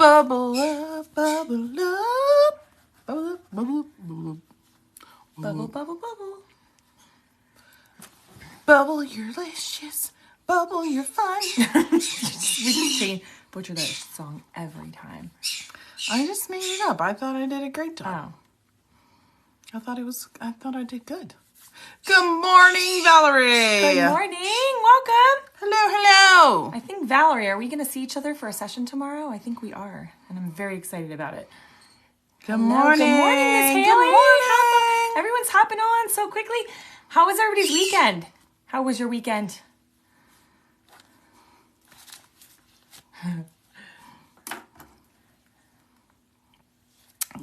Bubble up, bubble up. Bubble up, bubble up, bubble up. Bubble, bubble, bubble. Bubble, you're delicious. Bubble, you're fun. We just butcher that song every time. I just made it up. I thought I did a great job. Oh. I thought I did good. Good morning, Valerie. Good morning. Welcome. Hello. I think, Valerie, are we going to see each other for a session tomorrow? I think we are. And I'm very excited about it. Good morning. Good morning, Miss Haley. Good morning. Everyone's hopping on so quickly. How was everybody's weekend? How was your weekend?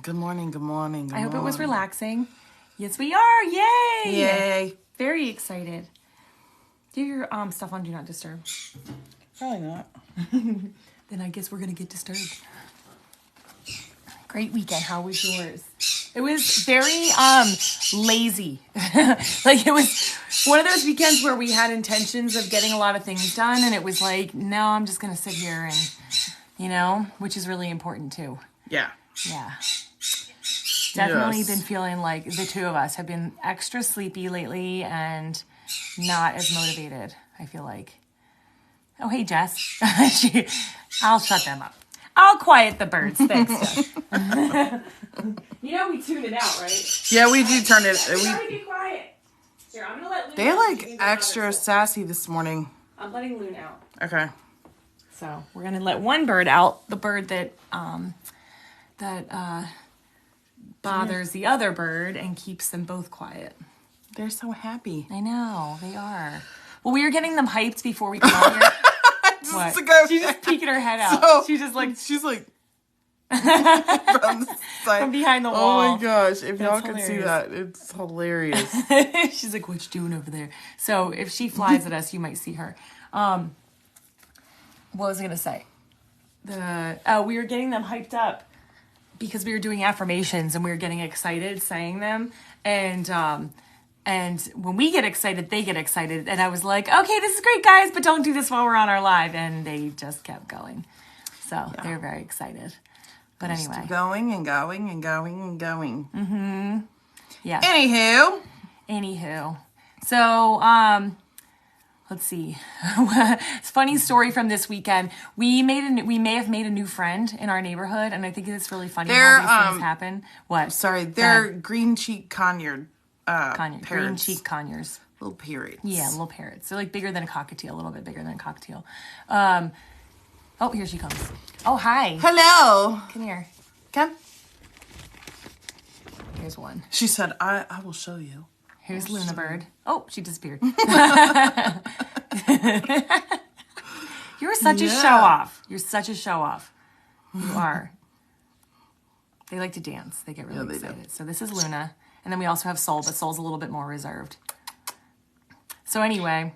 Good morning. I hope it was relaxing. Yes, we are. Yay. Yay. Very excited. Do your stuff on Do Not Disturb. Probably not. Then I guess we're going to get disturbed. Great weekend. How was yours? It was very lazy. Like, it was one of those weekends where we had intentions of getting a lot of things done, and it was like, no, I'm just going to sit here and, which is really important too. Yeah. Definitely been feeling like the two of us have been extra sleepy lately and not as motivated, I feel like. Oh, hey, Jess. I'll shut them up. I'll quiet the birds. Thanks, Jess. We tune it out, right? Yeah, we do turn it. Everybody be quiet. Here, I'm going to let Loon They're out. like extra sassy this morning. I'm letting Loon out. Okay. So we're going to let one bird out, the bird that bothers the other bird and keeps them both quiet. They're so happy. I know, they are. Well, we were getting them hyped before we came out here. What? She's just peeking her head out. So, she's like from the side. From behind the wall. Oh my gosh, if y'all could hilarious. see that, it's hilarious. She's like, what you doing over there? So if she flies at us, you might see her. What was I going to say? We were getting them hyped up because we were doing affirmations and we were getting excited saying them. And when we get excited, they get excited. And I was like, okay, this is great, guys, but don't do this while we're on our live. And they just kept going. So they're very excited. But anyway. Just going and going and going and going. Mm-hmm. Yeah. Anywho. So, let's see. It's a funny story from this weekend. We may have made a new friend in our neighborhood, and I think it's really funny how these things happen. What? Sorry, they're green cheek conure green parrots. cheek conures. Little parrots. Yeah, little parrots. They're like bigger than a cockatiel, a little bit bigger than a cockatiel. Oh, here she comes. Oh, hi. Hello. Come here. Come. Here's one. She said, I will show you. Here's Luna Bird. Oh, she disappeared. You're such a show-off. You're such a show-off. You are. They like to dance. They get really excited. So this is Luna. And then we also have Soul, but Soul's a little bit more reserved. So anyway,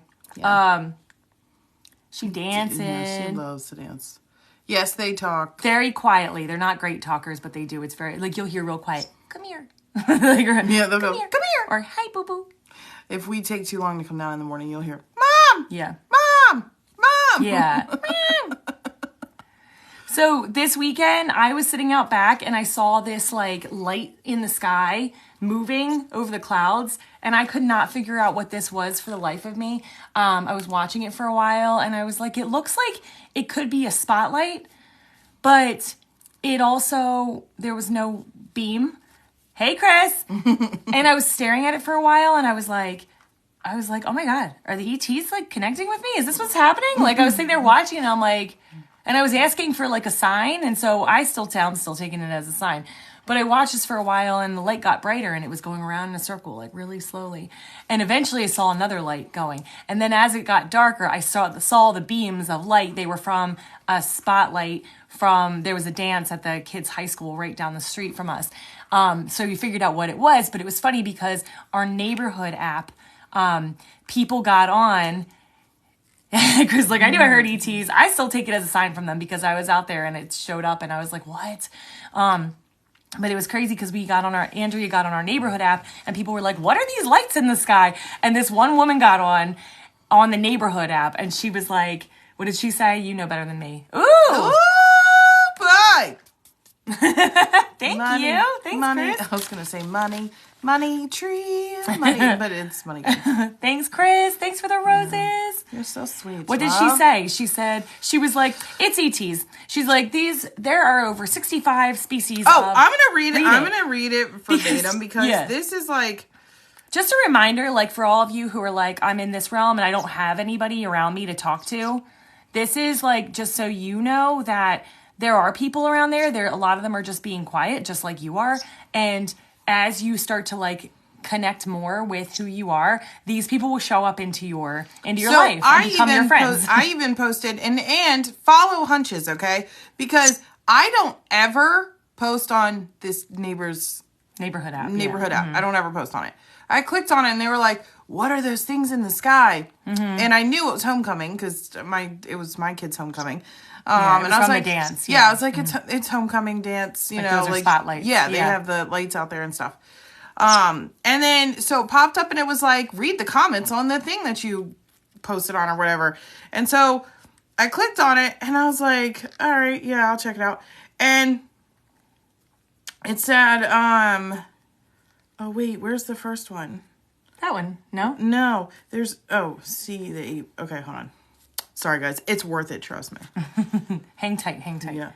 she dances. Yeah, she loves to dance. Yes, they talk. Very quietly. They're not great talkers, but they do. It's very, like, you'll hear real quiet. Come here. They'll come go, here. Come here. Or, hi, boo-boo. If we take too long to come down in the morning, you'll hear, Mom! Yeah. Mom! Mom! Yeah. So this weekend, I was sitting out back and I saw this like light in the sky moving over the clouds, and I could not figure out what this was for the life of me. I was watching it for a while and I was like, it looks like it could be a spotlight, but it also, there was no beam. Hey, Chris. And I was staring at it for a while and I was like, oh my God, are the ETs like connecting with me? Is this what's happening? Like I was sitting there watching and I'm like, and I was asking for like a sign. And so I'm still taking it as a sign, but I watched this for a while and the light got brighter and it was going around in a circle, like really slowly. And eventually I saw another light going. And then as it got darker, I saw the beams of light. They were from a spotlight there was a dance at the kids' high school right down the street from us. So you figured out what it was, but it was funny because our neighborhood app, people got on because like I knew I heard ETs. I still take it as a sign from them because I was out there and it showed up and I was like, what? But it was crazy because Andrea got on our neighborhood app and people were like, what are these lights in the sky? And this one woman got on the neighborhood app and she was like, what did she say? You know better than me. Ooh! Ooh, sky. Thank Money, you. Thanks, money. Chris. I was gonna say money tree, money, but it's money tree. Thanks, Chris. Thanks for the roses. You're so sweet. What did she say? She said, she was like, it's ETs. She's like, there are over 65 species Oh, of... I'm gonna read it. I'm gonna read it verbatim because yeah. this is like... Just a reminder, like for all of you who are like, I'm in this realm and I don't have anybody around me to talk to. This is like, just so you know that there are people around there. A lot of them are just being quiet, just like you are. And as you start to like connect more with who you are, these people will show up into your life and become your friends. I even posted and follow hunches, okay? Because I don't ever post on this neighborhood app. app. I don't ever post on it. I clicked on it and they were like, "What are those things in the sky?" And I knew it was homecoming because it was my kid's homecoming. And I was like, the dance. Yeah, I was like, it's homecoming dance. You know, those are spotlights. Yeah, they have the lights out there and stuff. And then so it popped up and it was like, read the comments on the thing that you posted on or whatever. And so I clicked on it and I was like, all right, yeah, I'll check it out. And it said, oh wait, where's the first one? That one. No? No, there's, okay, hold on. Sorry guys, it's worth it, trust me. Hang tight. Yeah.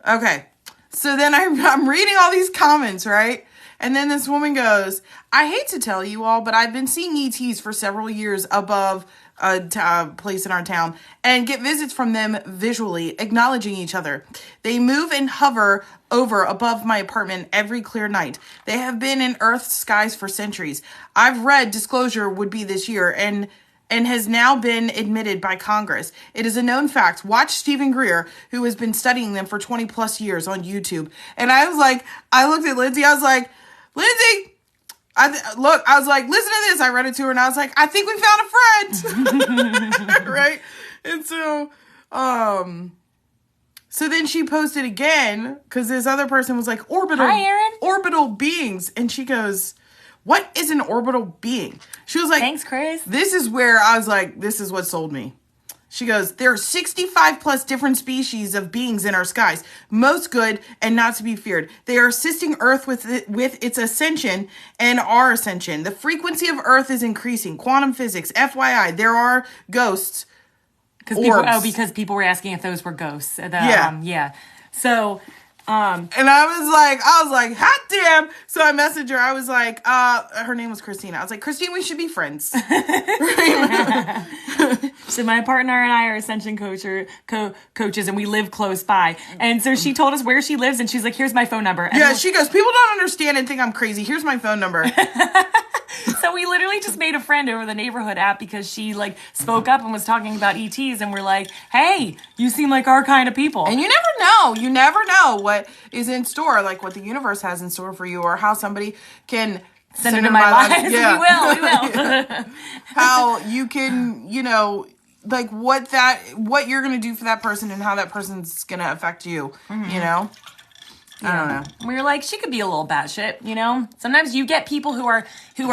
Okay. So then I'm reading all these comments, right? And then this woman goes, I hate to tell you all, but I've been seeing ETs for several years above a place in our town and get visits from them visually, acknowledging each other. They move and hover over above my apartment every clear night. They have been in Earth's skies for centuries. I've read disclosure would be this year and has now been admitted by Congress. It is a known fact. Watch Stephen Greer, who has been studying them for 20 plus years on YouTube. And I looked at Lindsay, I was like, Lindsay, I was like, listen to this. I read it to her and I was like, I think we found a friend. Right? And so, so then she posted again because this other person was like, Hi, Erin. orbital beings. And she goes, what is an orbital being? She was like, thanks, Chris. This is where I was like, this is what sold me. She goes, there are 65 plus different species of beings in our skies, most good and not to be feared. They are assisting Earth with its ascension and our ascension. The frequency of Earth is increasing. Quantum physics, FYI, there are ghosts. Because people were asking if those were ghosts. Yeah. So... and I was like, hot damn. So I messaged her. I was like, her name was Christina. I was like, Christine, we should be friends. So my partner and I are Ascension coaches and we live close by. And so she told us where she lives and she's like, here's my phone number. And she goes, people don't understand and think I'm crazy. Here's my phone number. So we literally just made a friend over the neighborhood app because she like spoke up and was talking about ETs and we're like, hey, you seem like our kind of people. And you never know. You never know what is in store, like what the universe has in store for you or how somebody can send into my life. Yeah. We will. How you can, like what you're going to do for that person and how that person's going to affect you, you know? I don't know. We were like, she could be a little batshit, you know? Sometimes you get people who are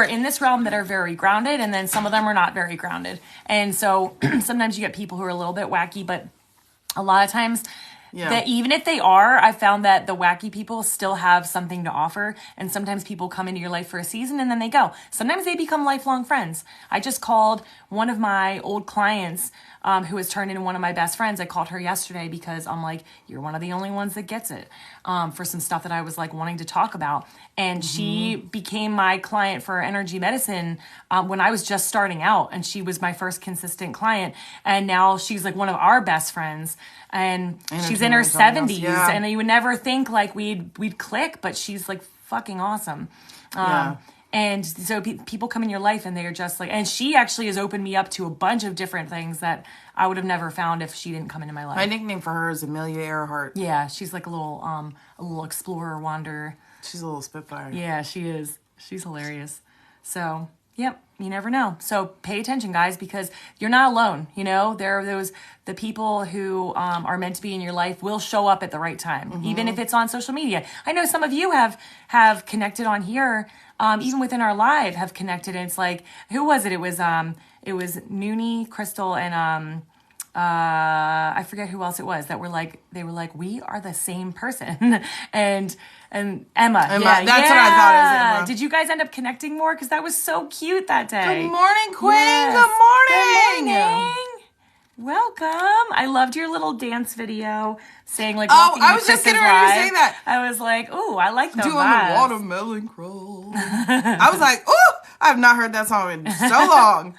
in this realm that are very grounded, and then some of them are not very grounded. And so sometimes you get people who are a little bit wacky, but a lot of times that even if they are, I found that the wacky people still have something to offer. And sometimes people come into your life for a season and then they go. Sometimes they become lifelong friends. I just called one of my old clients who has turned into one of my best friends. I called her yesterday because I'm like, you're one of the only ones that gets it for some stuff that I was like wanting to talk about. And she became my client for energy medicine when I was just starting out. And she was my first consistent client. And now she's like one of our best friends. And she's in her 70s. Yeah. And you would never think like we'd click, but she's like fucking awesome. And so people come in your life and they are just like, and she actually has opened me up to a bunch of different things that I would have never found if she didn't come into my life. My nickname for her is Amelia Earhart. Yeah, she's like a little explorer, wanderer. She's a little spitfire. Yeah, she is. She's hilarious. So, yep, you never know. So pay attention, guys, because you're not alone. You know, there are the people who are meant to be in your life will show up at the right time, even if it's on social media. I know some of you have connected on here. Even within our live have connected. And it's like, who was it? It was Noonie, Crystal, and I forget who else it was that were like, they were like, we are the same person. and Emma. Emma, Yeah, that's what I thought it was, Emma. Did you guys end up connecting more? Because that was so cute that day. Good morning, Queen. Yes. Good morning. Good morning. Welcome. I loved your little dance video saying like, Oh, I was just getting ready to say that. I was like, oh, I like the Doing vibes. the watermelon crawl. I was like, oh, I have not heard that song in so long.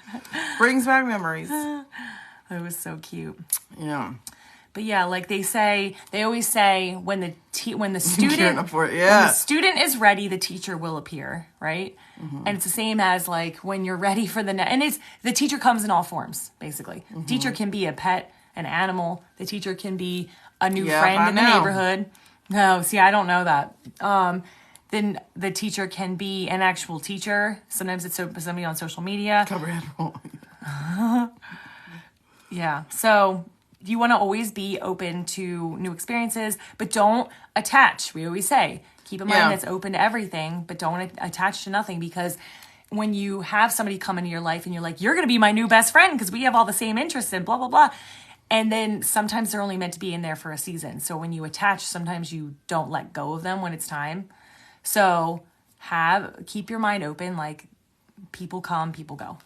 Brings back memories. It was so cute. Yeah. But yeah, like they always say when the student when the student is ready, the teacher will appear, right? Mm-hmm. And it's the same as like when you're ready for and it's the teacher comes in all forms, basically. Mm-hmm. Teacher can be a pet, an animal. The teacher can be a new friend in the neighborhood. No, see, I don't know that. Then the teacher can be an actual teacher. Sometimes it's somebody on social media. Yeah, so you want to always be open to new experiences, but don't attach. We always say, keep a mind that's open to everything, but don't attach to nothing, because when you have somebody come into your life and you're like, you're going to be my new best friend because we have all the same interests and blah, blah, blah. And then sometimes they're only meant to be in there for a season. So when you attach, sometimes you don't let go of them when it's time. So keep your mind open, like people come, people go.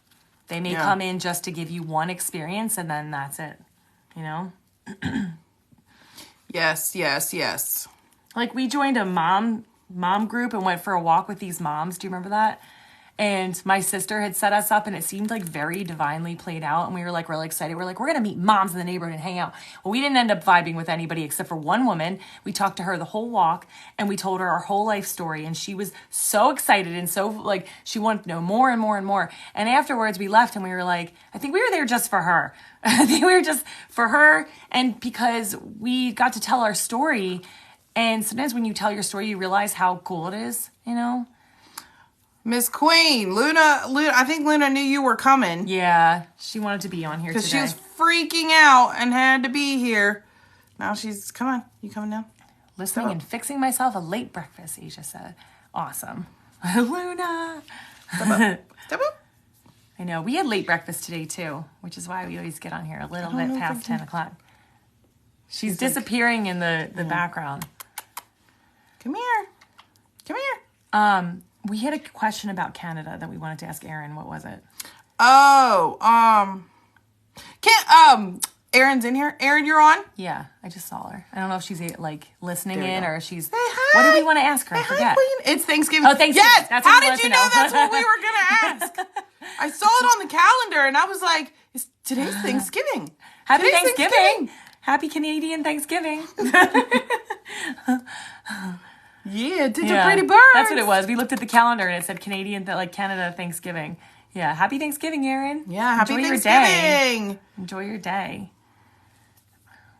They may come in just to give you one experience and then that's it, you know? Yes. Like we joined a mom group and went for a walk with these moms. Do you remember that? And my sister had set us up and it seemed like very divinely played out. And we were like really excited. We're like, we're going to meet moms in the neighborhood and hang out. Well, we didn't end up vibing with anybody except for one woman. We talked to her the whole walk and we told her our whole life story. And she was so excited and so like she wanted to know more and more and more. And afterwards we left and we were like, I think we were there just for her. I think we were just for her. And because we got to tell our story. And sometimes when you tell your story, you realize how cool it is, you know? Miss Queen, Luna, I think Luna knew you were coming. Yeah, she wanted to be on here today. Because she was freaking out and had to be here. Now she's, come on, you coming now? Listening and fixing myself a late breakfast, Asia said. Awesome. Luna. Step up. I know, we had late breakfast today too, which is why we always get on here a little bit past 10 o'clock. She's disappearing in the background. Come here. We had a question about Canada that we wanted to ask Erin. What was it? Erin's in here. Erin, you're on? Yeah, I just saw her. I don't know if she's like listening in or if she's. Hey, hi. What do we want to ask her? I forget. Hi, it's Thanksgiving. Oh, Thanksgiving. Yes. That's How what did you know that's what we were gonna ask? I saw it on the calendar and I was like, today's Thanksgiving. Happy Thanksgiving. Happy Canadian Thanksgiving. Yeah, did your pretty birds. That's what it was. We looked at the calendar and it said Canadian, like Canada Thanksgiving. Yeah, happy Thanksgiving, Erin. Yeah, happy Enjoy Thanksgiving. Your day. Enjoy your day.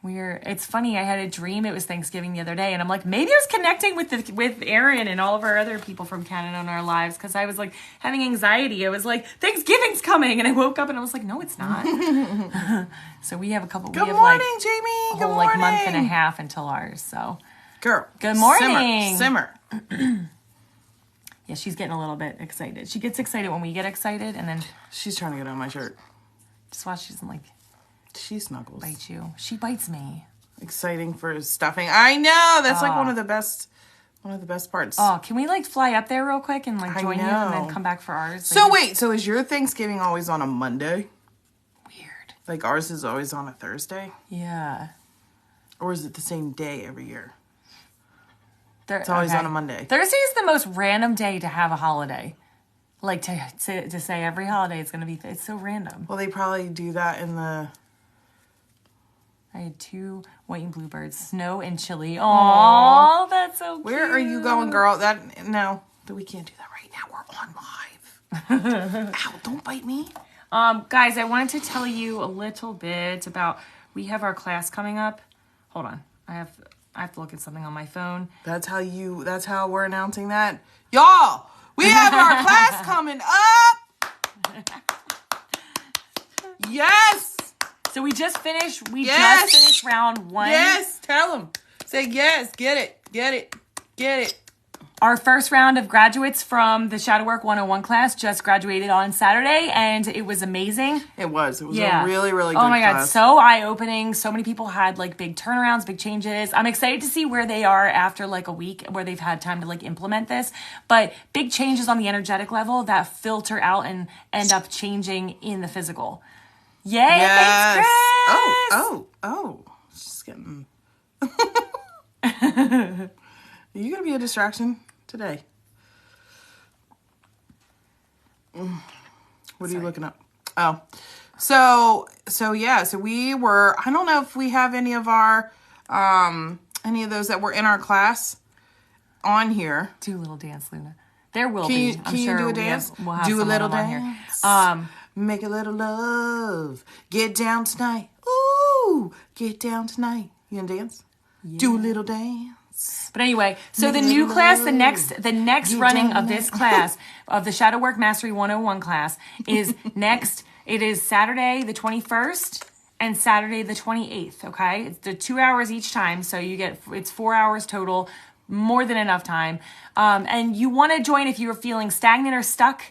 It's funny, I had a dream it was Thanksgiving the other day, and I'm like, maybe I was connecting with Erin and all of our other people from Canada in our lives, because I was like having anxiety. I was like, Thanksgiving's coming, and I woke up and I was like, no, it's not. So we have Jamie. A whole like month and a half until ours, so. Girl. Good morning. Simmer. Yeah, she's getting a little bit excited. She gets excited when we get excited, and then she's trying to get on my shirt. Just watch. She doesn't like. She snuggles. Bite you. She bites me. Exciting for stuffing. I know. That's like one of the best parts. Oh, can we like fly up there real quick and like join you and then come back for ours? So wait. So is your Thanksgiving always on a Monday? Weird. Like ours is always on a Thursday? Yeah. Or is it the same day every year? It's always on a Monday. Thursday is the most random day to have a holiday. Like to say every holiday is going to be, it's so random. Well, they probably do that in the... I had 2 white and bluebirds, snow and chili. Aww, that's so cute. Where are you going, girl? No, we can't do that right now. We're on live. Ow, don't bite me. Guys, I wanted to tell you a little bit about, we have our class coming up. Hold on. I have to look at something on my phone. That's how we're announcing that. Y'all, we have our class coming up. Yes. So we just finished round 1. Yes, tell them. Say yes, get it. Our first round of graduates from the Shadow Work 101 class just graduated on Saturday, and it was amazing. It was a really, really good class. Oh my God, so eye-opening. So many people had like big turnarounds, big changes. I'm excited to see where they are after like a week where they've had time to like implement this. But big changes on the energetic level that filter out and end up changing in the physical. Yay, Yes. thanks, Chris! Oh. She's getting... You gonna be a distraction today? What are you looking up? Oh, so we were. I don't know if we have any of our any of those that were in our class on here. Do a little dance, Luna. There will Can be. you, I'm can sure you do a dance? We'll have do a little on dance. here. Make a little love. Get down tonight. Ooh, get down tonight. You gonna dance? Yeah. Do a little dance. But anyway, so the new class, the next running of this class, of the Shadow Work Mastery 101 class, is next. It is Saturday the 21st and Saturday the 28th, okay? It's the 2 hours each time, so it's 4 hours total, more than enough time. And you want to join if you're feeling stagnant or stuck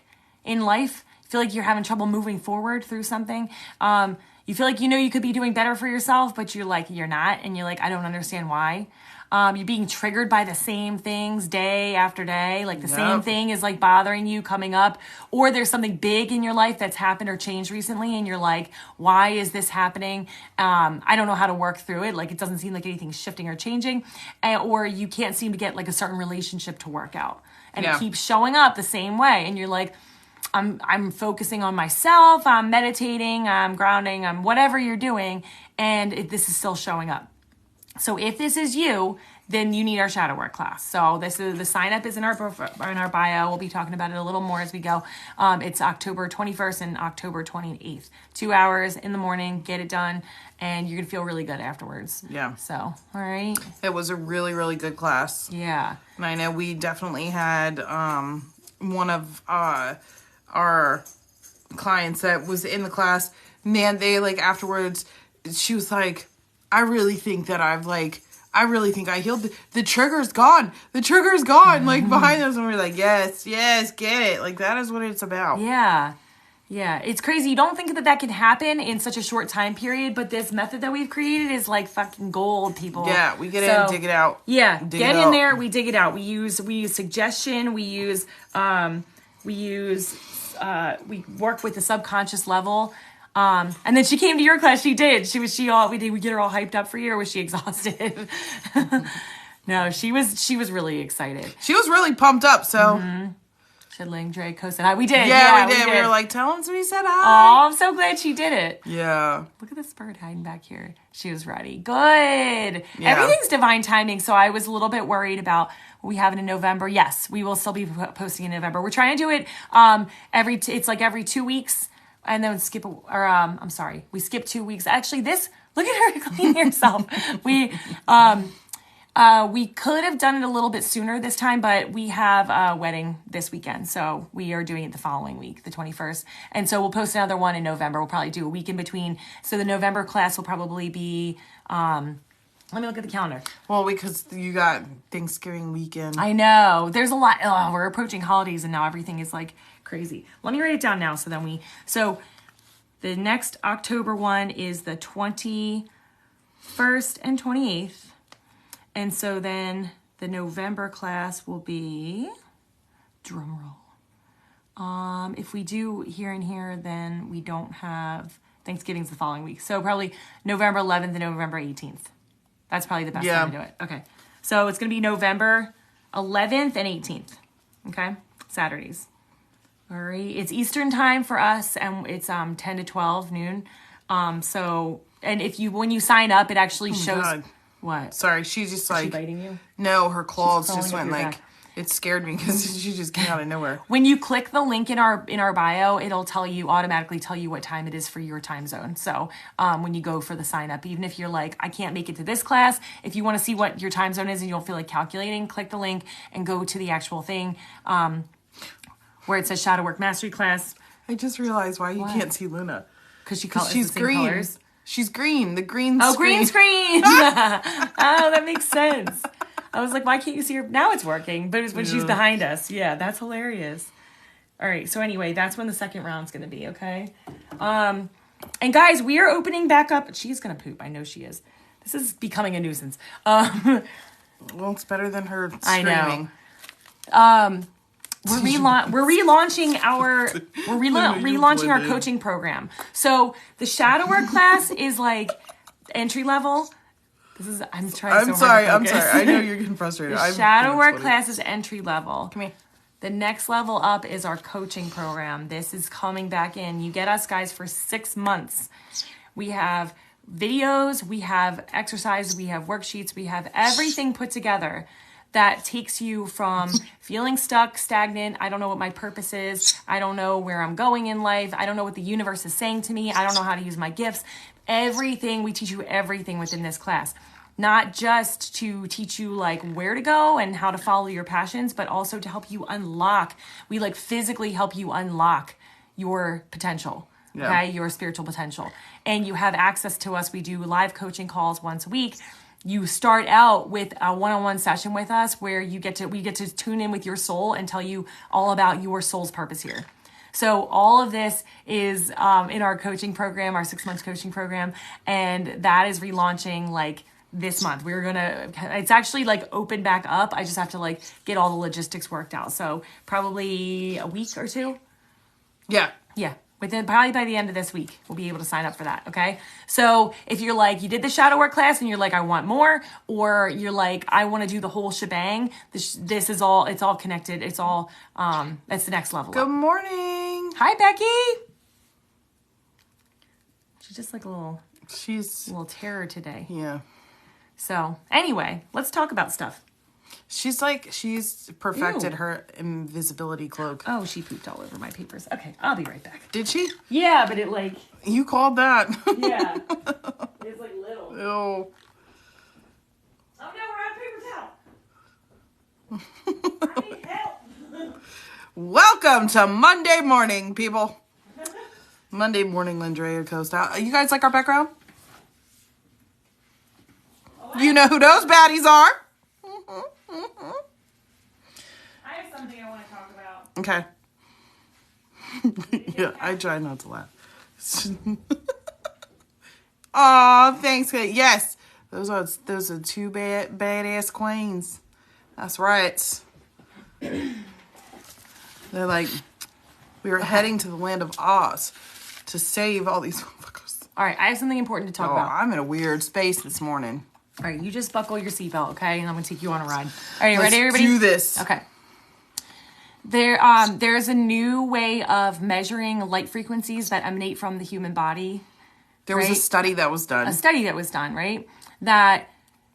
in life, feel like you're having trouble moving forward through something. You feel like you could be doing better for yourself, but you're not, and you're like, I don't understand why. You're being triggered by the same things day after day. Like the same thing is like bothering you coming up, or there's something big in your life that's happened or changed recently. And you're like, why is this happening? I don't know how to work through it. Like it doesn't seem like anything's shifting or changing, or you can't seem to get like a certain relationship to work out, and it keeps showing up the same way. And you're like, I'm focusing on myself. I'm meditating. I'm grounding. I'm whatever you're doing. And this is still showing up. So if this is you, then you need our shadow work class. So the sign up is in our bio. We'll be talking about it a little more as we go. It's October 21st and October 28th. 2 hours in the morning, get it done, and you're gonna feel really good afterwards. Yeah. So, all right. It was a really, really good class. Yeah. And I know we definitely had one of our clients that was in the class. Man, they like afterwards, she was like, I really think I healed. The trigger's gone. The trigger's gone. Like behind us, and we're like, yes, get it. Like that is what it's about. Yeah. Yeah. It's crazy. You don't think that can happen in such a short time period, but this method that we've created is like fucking gold, people. Yeah, we get in, dig it out. Yeah, get in there, we dig it out. We use suggestion, we work with the subconscious level. And then she came to your class. She did. Did we get her all hyped up for you, or was she exhausted? No, she was really excited. She was really pumped up. So She had Lindrea said hi. We did. Yeah, we did. We were like, tell him we said hi. Oh, I'm so glad she did it. Yeah. Look at this bird hiding back here. She was ready. Good. Yeah. Everything's divine timing. So I was a little bit worried about what we have in November. Yes, we will still be posting in November. We're trying to do it it's like every 2 weeks. And then we skip 2 weeks. Actually, look at her cleaning herself. We could have done it a little bit sooner this time, but we have a wedding this weekend. So we are doing it the following week, the 21st. And so we'll post another one in November. We'll probably do a week in between. So the November class will probably be, let me look at the calendar. Well, because you got Thanksgiving weekend. I know. There's a lot. Oh, we're approaching holidays and now everything is like crazy. Let me write it down now so the next October one is the 21st and 28th. And so then the November class will be, drum roll. If we do here and here, then we don't have Thanksgiving's the following week. So probably November 11th and November 18th. That's probably the best time to do it. Okay. So it's going to be November 11th and 18th. Okay. Saturdays. All right. It's Eastern time for us, and it's 10 to 12 noon. And when you sign up, it actually shows. God. What? Sorry, she's just like. Is she biting you? No, her claws just went like. Back. It scared me because she just came out of nowhere. When you click the link in our bio, it'll automatically tell you what time it is for your time zone. So when you go for the sign up, even if you're like, I can't make it to this class, if you want to see what your time zone is and you don't feel like calculating, click the link and go to the actual thing. Where it says Shadow Work Mastery class. I just realized why you can't see Luna. Because she's green. Colors. She's green. The green screen. Oh, green screen. Oh, that makes sense. I was like, why can't you see her? Now it's working, but it was when she's behind us. Yeah, that's hilarious. All right, so anyway, that's when the second round's going to be, okay? And guys, we are opening back up. She's going to poop. I know she is. This is becoming a nuisance. Well, it's better than her screaming. I know. We're relaunching our coaching program. So the shadow work class is like entry level. I'm sorry. I know you're getting frustrated. The shadow work class is entry level. Come here. The next level up is our coaching program. This is coming back in. You get us guys for 6 months. We have videos, we have exercises, we have worksheets, we have everything put together that takes you from feeling stuck, stagnant. I don't know what my purpose is. I don't know where I'm going in life. I don't know what the universe is saying to me. I don't know how to use my gifts. Everything, we teach you everything within this class. Not just to teach you like where to go and how to follow your passions, but also to help you unlock. We like physically help you unlock your potential. Okay, your spiritual potential. And you have access to us. We do live coaching calls once a week. You start out with a one-on-one session with us where we get to tune in with your soul and tell you all about your soul's purpose here. So all of this is in our coaching program, our 6 months coaching program, and that is relaunching like this month. It's actually like open back up. I just have to like get all the logistics worked out. So probably a week or two. Yeah. Probably by the end of this week, we'll be able to sign up for that, okay? So if you're like, you did the shadow work class and you're like, I want more, or you're like, I want to do the whole shebang, it's all connected. It's all, it's the next level. Good morning. Hi, Becky. She's just like a little terror today. Yeah. So anyway, let's talk about stuff. She's perfected her invisibility cloak. Oh, she pooped all over my papers. Okay, I'll be right back. Did she? Yeah, but it like... You called that. Yeah. It's like little. Ew. Oh no, we're out of paper towel. I need help. Welcome to Monday morning, people. Monday morning, Lindrea Coast out. You guys like our background? You know who those baddies are. I have something I want to talk about. Okay. Yeah, I try not to laugh. Aw, thanks. Yes, those are two badass queens. That's right. They're like, we were heading to the land of Oz to save all these motherfuckers. All right, I have something important to talk about. I'm in a weird space this morning. All right, you just buckle your seatbelt, okay? And I'm going to take you on a ride. All right, ready, everybody? Let's do this. Okay. There's a new way of measuring light frequencies that emanate from the human body. There was a study that was done. Right? That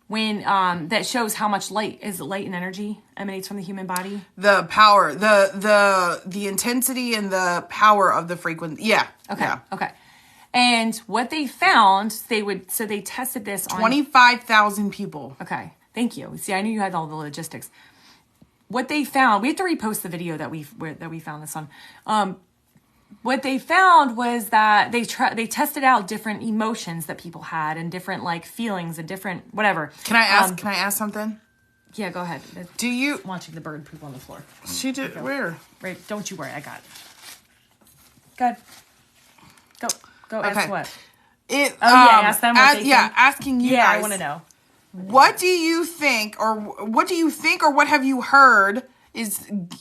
when that shows how much light and energy emanates from the human body. The power, the intensity and the power of the frequency. Yeah. Okay. Yeah. Okay. And what they found, they tested this on 25,000 people. Okay, thank you. See, I knew you had all the logistics. What they found, we have to repost the video that we found this on. What they found was that they tested out different emotions that people had and different like feelings and different whatever. Can I ask? Can I ask something? Yeah, go ahead. Do you watching the bird poop on the floor? She did. Where? Right. Don't you worry. I got it. Good. Go. Okay. Ask what? Ask them what they think. Asking you guys. I want to know. What do you think, or what have you heard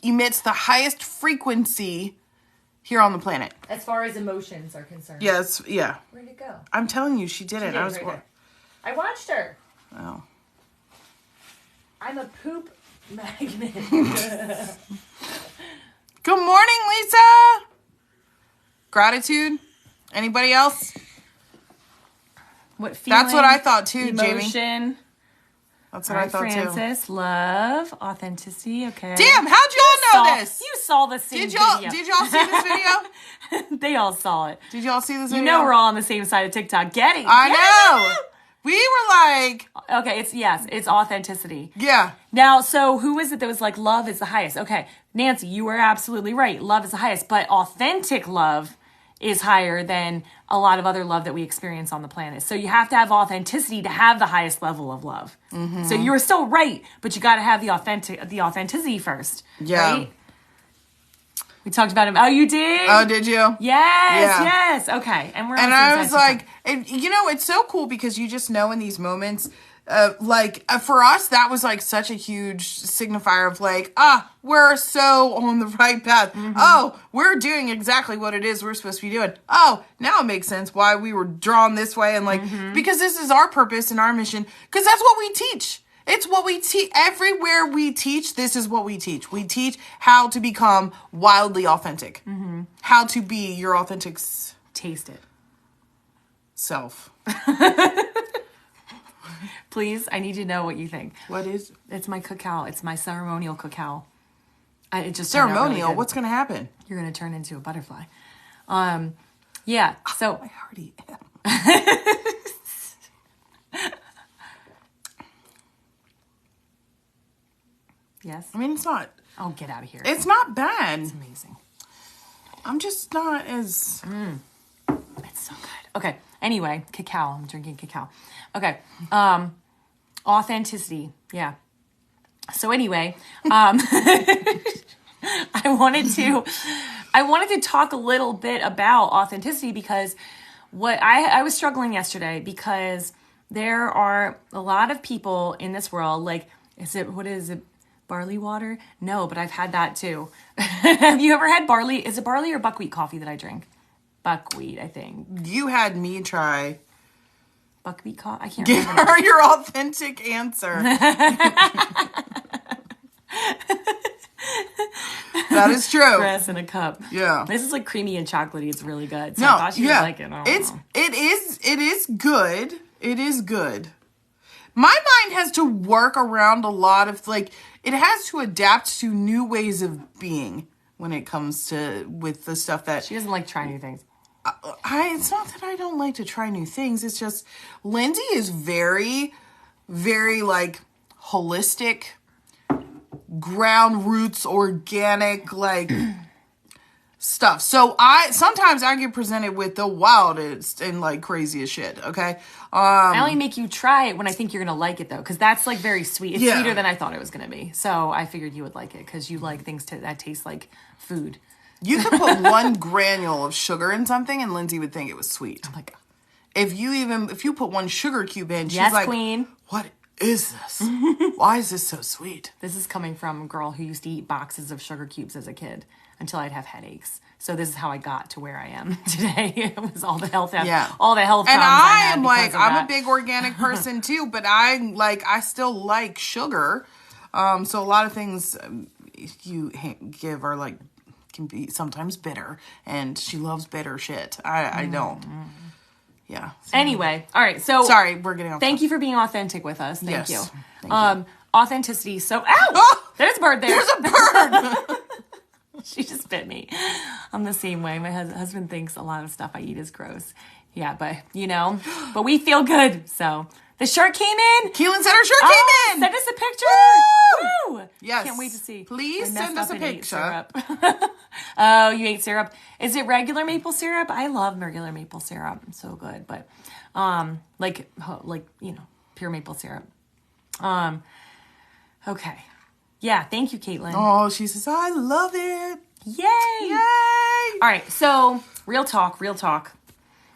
emits the highest frequency here on the planet? As far as emotions are concerned. Yes. Yeah. Where'd it go? I'm telling you, she did it. I watched her. Oh. I'm a poop magnet. Good morning, Lisa. Gratitude. Anybody else? What feeling? That's what I thought too, emotion. Jamie. That's what I thought Francis, love, authenticity. Okay. Damn, how'd y'all know this? You saw the same video. Did y'all see this video? They all saw it. Did y'all see this video? You know we're all on the same side of TikTok. Get it. I know. We were like... Okay, it's authenticity. Yeah. Now, so who is it that was like, love is the highest? Okay, Nancy, you were absolutely right. Love is the highest. But authentic love is higher than a lot of other love that we experience on the planet. So you have to have authenticity to have the highest level of love. Mm-hmm. So you're still right, but you got to have the authenticity first. Yeah. Right? We talked about him. Oh, you did? Oh, did you? Yes. Okay. And I was like, it's so cool because you just know in these moments, for us, that was like such a huge signifier of like, we're so on the right path. Mm-hmm. Oh, we're doing exactly what it is we're supposed to be doing. Oh, now it makes sense why we were drawn this way. And like, because this is our purpose and our mission, because that's what we teach. It's what we teach. Everywhere we teach, this is what we teach. We teach how to become wildly authentic. Mm-hmm. How to be your authentic taste it. Self. Please, I need to know what you think. What is? It's my cacao. It's my ceremonial cacao. It just ceremonial. Really, what's going to happen? You're going to turn into a butterfly. Yeah. So I already am. Yes. I mean, it's not. Oh, get out of here. It's not bad. It's amazing. I'm just not as. It's so good. Okay. Anyway, cacao. I'm drinking cacao. Okay. Authenticity. Yeah. So anyway, I wanted to talk a little bit about authenticity because what I was struggling yesterday because there are a lot of people in this world, like, what is it? Barley water? No, but I've had that too. Have you ever had barley? Is it barley or buckwheat coffee that I drink? Buckwheat, I think. You had me try buckwheat coffee. I can't remember. Give her your authentic answer. That is true. Press in a cup. Yeah. This is like creamy and chocolatey. It's really good. So I thought you would like it. It is good. It is good. My mind has to work around a lot of it has to adapt to new ways of being when it comes to with the stuff that she doesn't like try new things. It's not that I don't like to try new things. It's just Lindsay is very, very holistic, ground roots, organic stuff. So sometimes I get presented with the wildest and craziest shit. Okay. I only make you try it when I think you're going to like it though. Cause that's very sweet. It's sweeter than I thought it was going to be. So I figured you would like it cause you like things that taste like food. You could put one granule of sugar in something and Lindsay would think it was sweet. Oh my God. If you put one sugar cube in, she's yes, queen. What is this? Why is this so sweet? This is coming from a girl who used to eat boxes of sugar cubes as a kid until I'd have headaches. So this is how I got to where I am today. It was all the health, all the health. And I am I'm a big organic person too, but I still like sugar. So a lot of things you give are can be sometimes bitter, and she loves bitter shit. I don't. Yeah. So. Anyway, all right. So sorry, we're getting off. Thank you for being authentic with us. Thank you. Thank you. Authenticity. So, there's a bird there. There's a bird. She just bit me. I'm the same way. My husband thinks a lot of stuff I eat is gross. Yeah, but but we feel good. So the shirt came in. Keelan said her shirt came in. Send us a picture. Woo! Woo! Yes. Can't wait to see. Please send us a picture. Oh, you ate syrup. Is it regular maple syrup? I love regular maple syrup. It's so good. But pure maple syrup. Okay. Yeah, thank you, Caitlin. Oh, she says, I love it. Yay. Yay. All right, so real talk.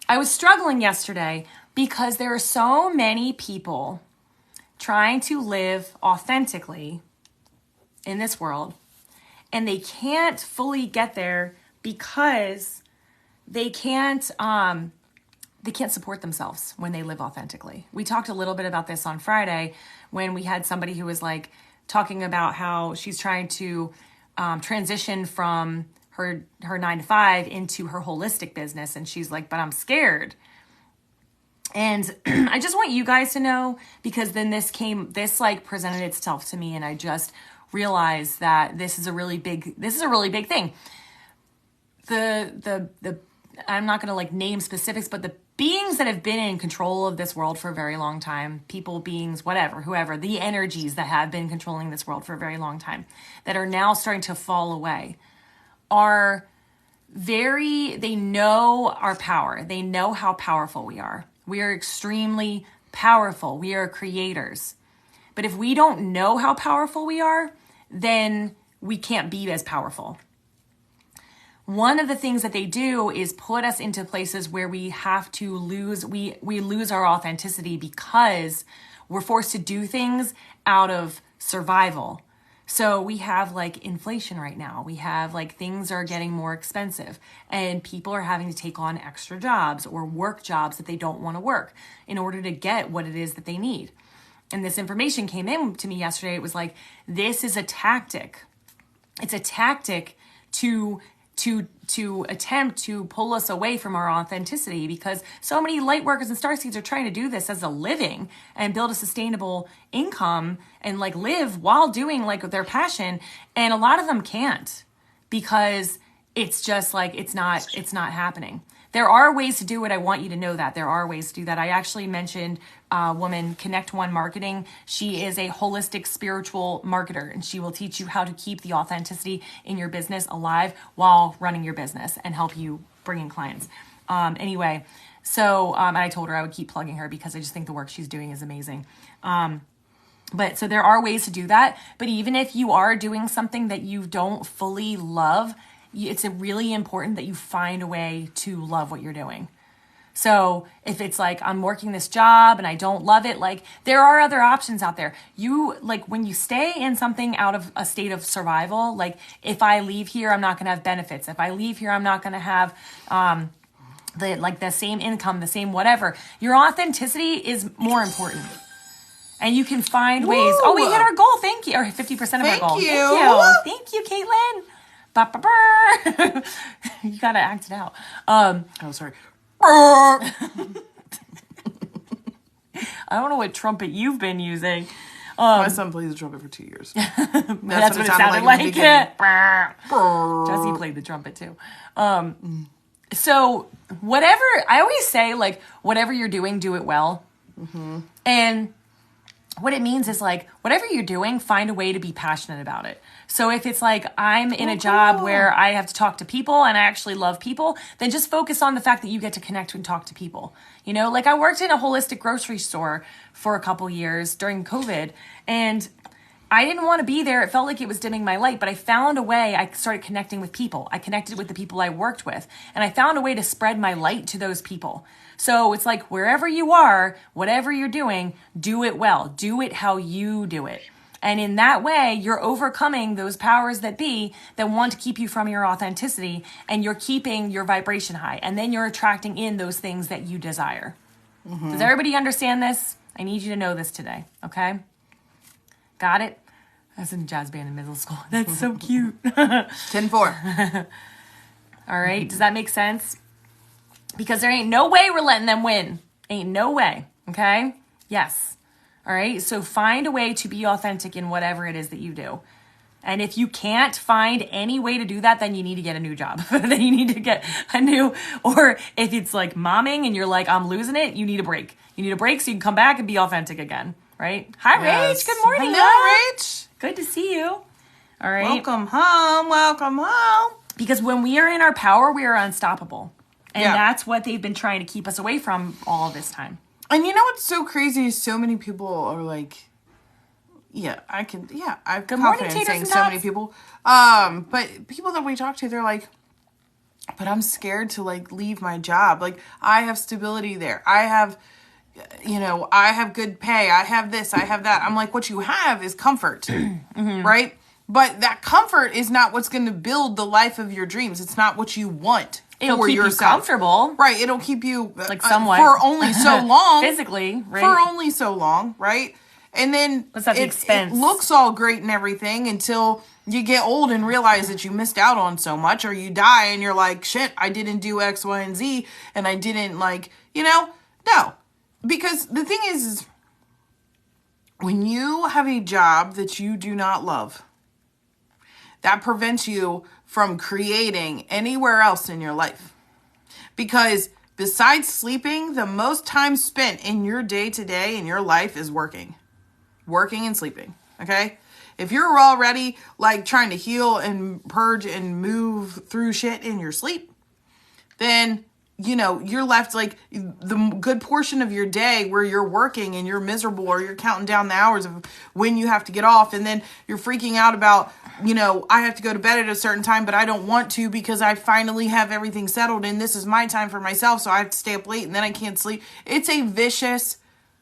I was struggling yesterday because there are so many people trying to live authentically in this world, and they can't fully get there because they can't support themselves when they live authentically. We talked a little bit about this on Friday when we had somebody who was talking about how she's trying to transition from her 9-to-5 into her holistic business. And she's like, but I'm scared. And I just want you guys to know, because then this presented itself to me. And I just realized that this is a really big thing. I'm not going to name specifics, but the beings that have been in control of this world for a very long time, people, beings, whatever, whoever, the energies that have been controlling this world for a very long time, that are now starting to fall away, are they know our power. They know how powerful we are. We are extremely powerful. We are creators. But if we don't know how powerful we are, then we can't be as powerful. One of the things that they do is put us into places where we have to we lose our authenticity because we're forced to do things out of survival. So we have like inflation right now. We have like things are getting more expensive and people are having to take on extra jobs or work jobs that they don't want to work in order to get what it is that they need. And this information came in to me yesterday. It was like, this is a tactic. It's a tactic to attempt to pull us away from our authenticity, because so many light workers and starseeds are trying to do this as a living and build a sustainable income and like live while doing like their passion. And a lot of them can't, because it's just like, it's not happening. There are ways to do it. I want you to know that there are ways to do that. I actually mentioned a woman, Connect One Marketing. She is a holistic spiritual marketer, and she will teach you how to keep the authenticity in your business alive while running your business and help you bring in clients. Anyway, so and I told her I would keep plugging her because I just think the work she's doing is amazing. But so there are ways to do that. But even if you are doing something that you don't fully love, it's really important that you find a way to love what you're doing. So if it's like, I'm working this job and I don't love it, like there are other options out there. You like when you stay in something out of a state of survival, like if I leave here, I'm not going to have benefits. If I leave here, I'm not going to have, the same income, the same whatever. Your authenticity is more important. And you can find ways. Oh, we hit our goal. Thank you. Or 50% of our goal. Thank you, Caitlin. You gotta act it out. Oh, sorry. I don't know what trumpet you've been using. My son plays the trumpet for 2 years. That's what it sounded like. Jesse played the trumpet too. So whatever, I always say like, whatever you're doing, do it well. Mm-hmm. And what it means is like, whatever you're doing, find a way to be passionate about it. So if it's like, I'm in a job where I have to talk to people and I actually love people, then just focus on the fact that you get to connect and talk to people. You know, like I worked in a holistic grocery store for a couple years during COVID, and I didn't want to be there. It felt like it was dimming my light, but I found a way. I started connecting with people. I connected with the people I worked with, and I found a way to spread my light to those people. So it's like, wherever you are, whatever you're doing, do it well. Do it how you do it. And in that way, you're overcoming those powers that be that want to keep you from your authenticity, and you're keeping your vibration high. And then you're attracting in those things that you desire. Mm-hmm. Does everybody understand this? I need you to know this today, okay? Got it? I was in a jazz band in middle school. That's so cute. 10-4. All right, does that make sense? Because there ain't no way we're letting them win. Ain't no way, okay? Yes. All right, so find a way to be authentic in whatever it is that you do. And if you can't find any way to do that, then you need to get a new job. Then you need to get a new, or if it's like momming and you're like, I'm losing it, you need a break. You need a break so you can come back and be authentic again, right? Hi, Yes. Rach. Good morning. Hello, Rach. Good to see you. All right. Welcome home. Welcome home. Because when we are in our power, we are unstoppable. And Yeah. that's what they've been trying to keep us away from all this time. And you know what's so crazy is so many people are like, I've Good morning, confidence taters saying and so tots. many people. But people that we talk to, they're like, but I'm scared to like leave my job. Like I have stability there. I have good pay. I have this, I have that. I'm like, what you have is comfort, mm-hmm. right? But that comfort is not what's going to build the life of your dreams. It's not what you want. It'll keep you comfortable. Right. It'll keep you like somewhat for only so long. Physically, right? For only so long, right? And then it looks all great and everything until you get old and realize that you missed out on so much, or you die and you're like, shit, I didn't do X, Y, and Z, and I didn't no. Because the thing is when you have a job that you do not love, that prevents you from creating anywhere else in your life. Because besides sleeping, the most time spent in your day-to-day in your life is working and sleeping, okay? If you're already like trying to heal and purge and move through shit in your sleep, then you're left like the good portion of your day where you're working and you're miserable, or you're counting down the hours of when you have to get off, and then you're freaking out about, I have to go to bed at a certain time, but I don't want to because I finally have everything settled and this is my time for myself, so I have to stay up late and then I can't sleep. It's a vicious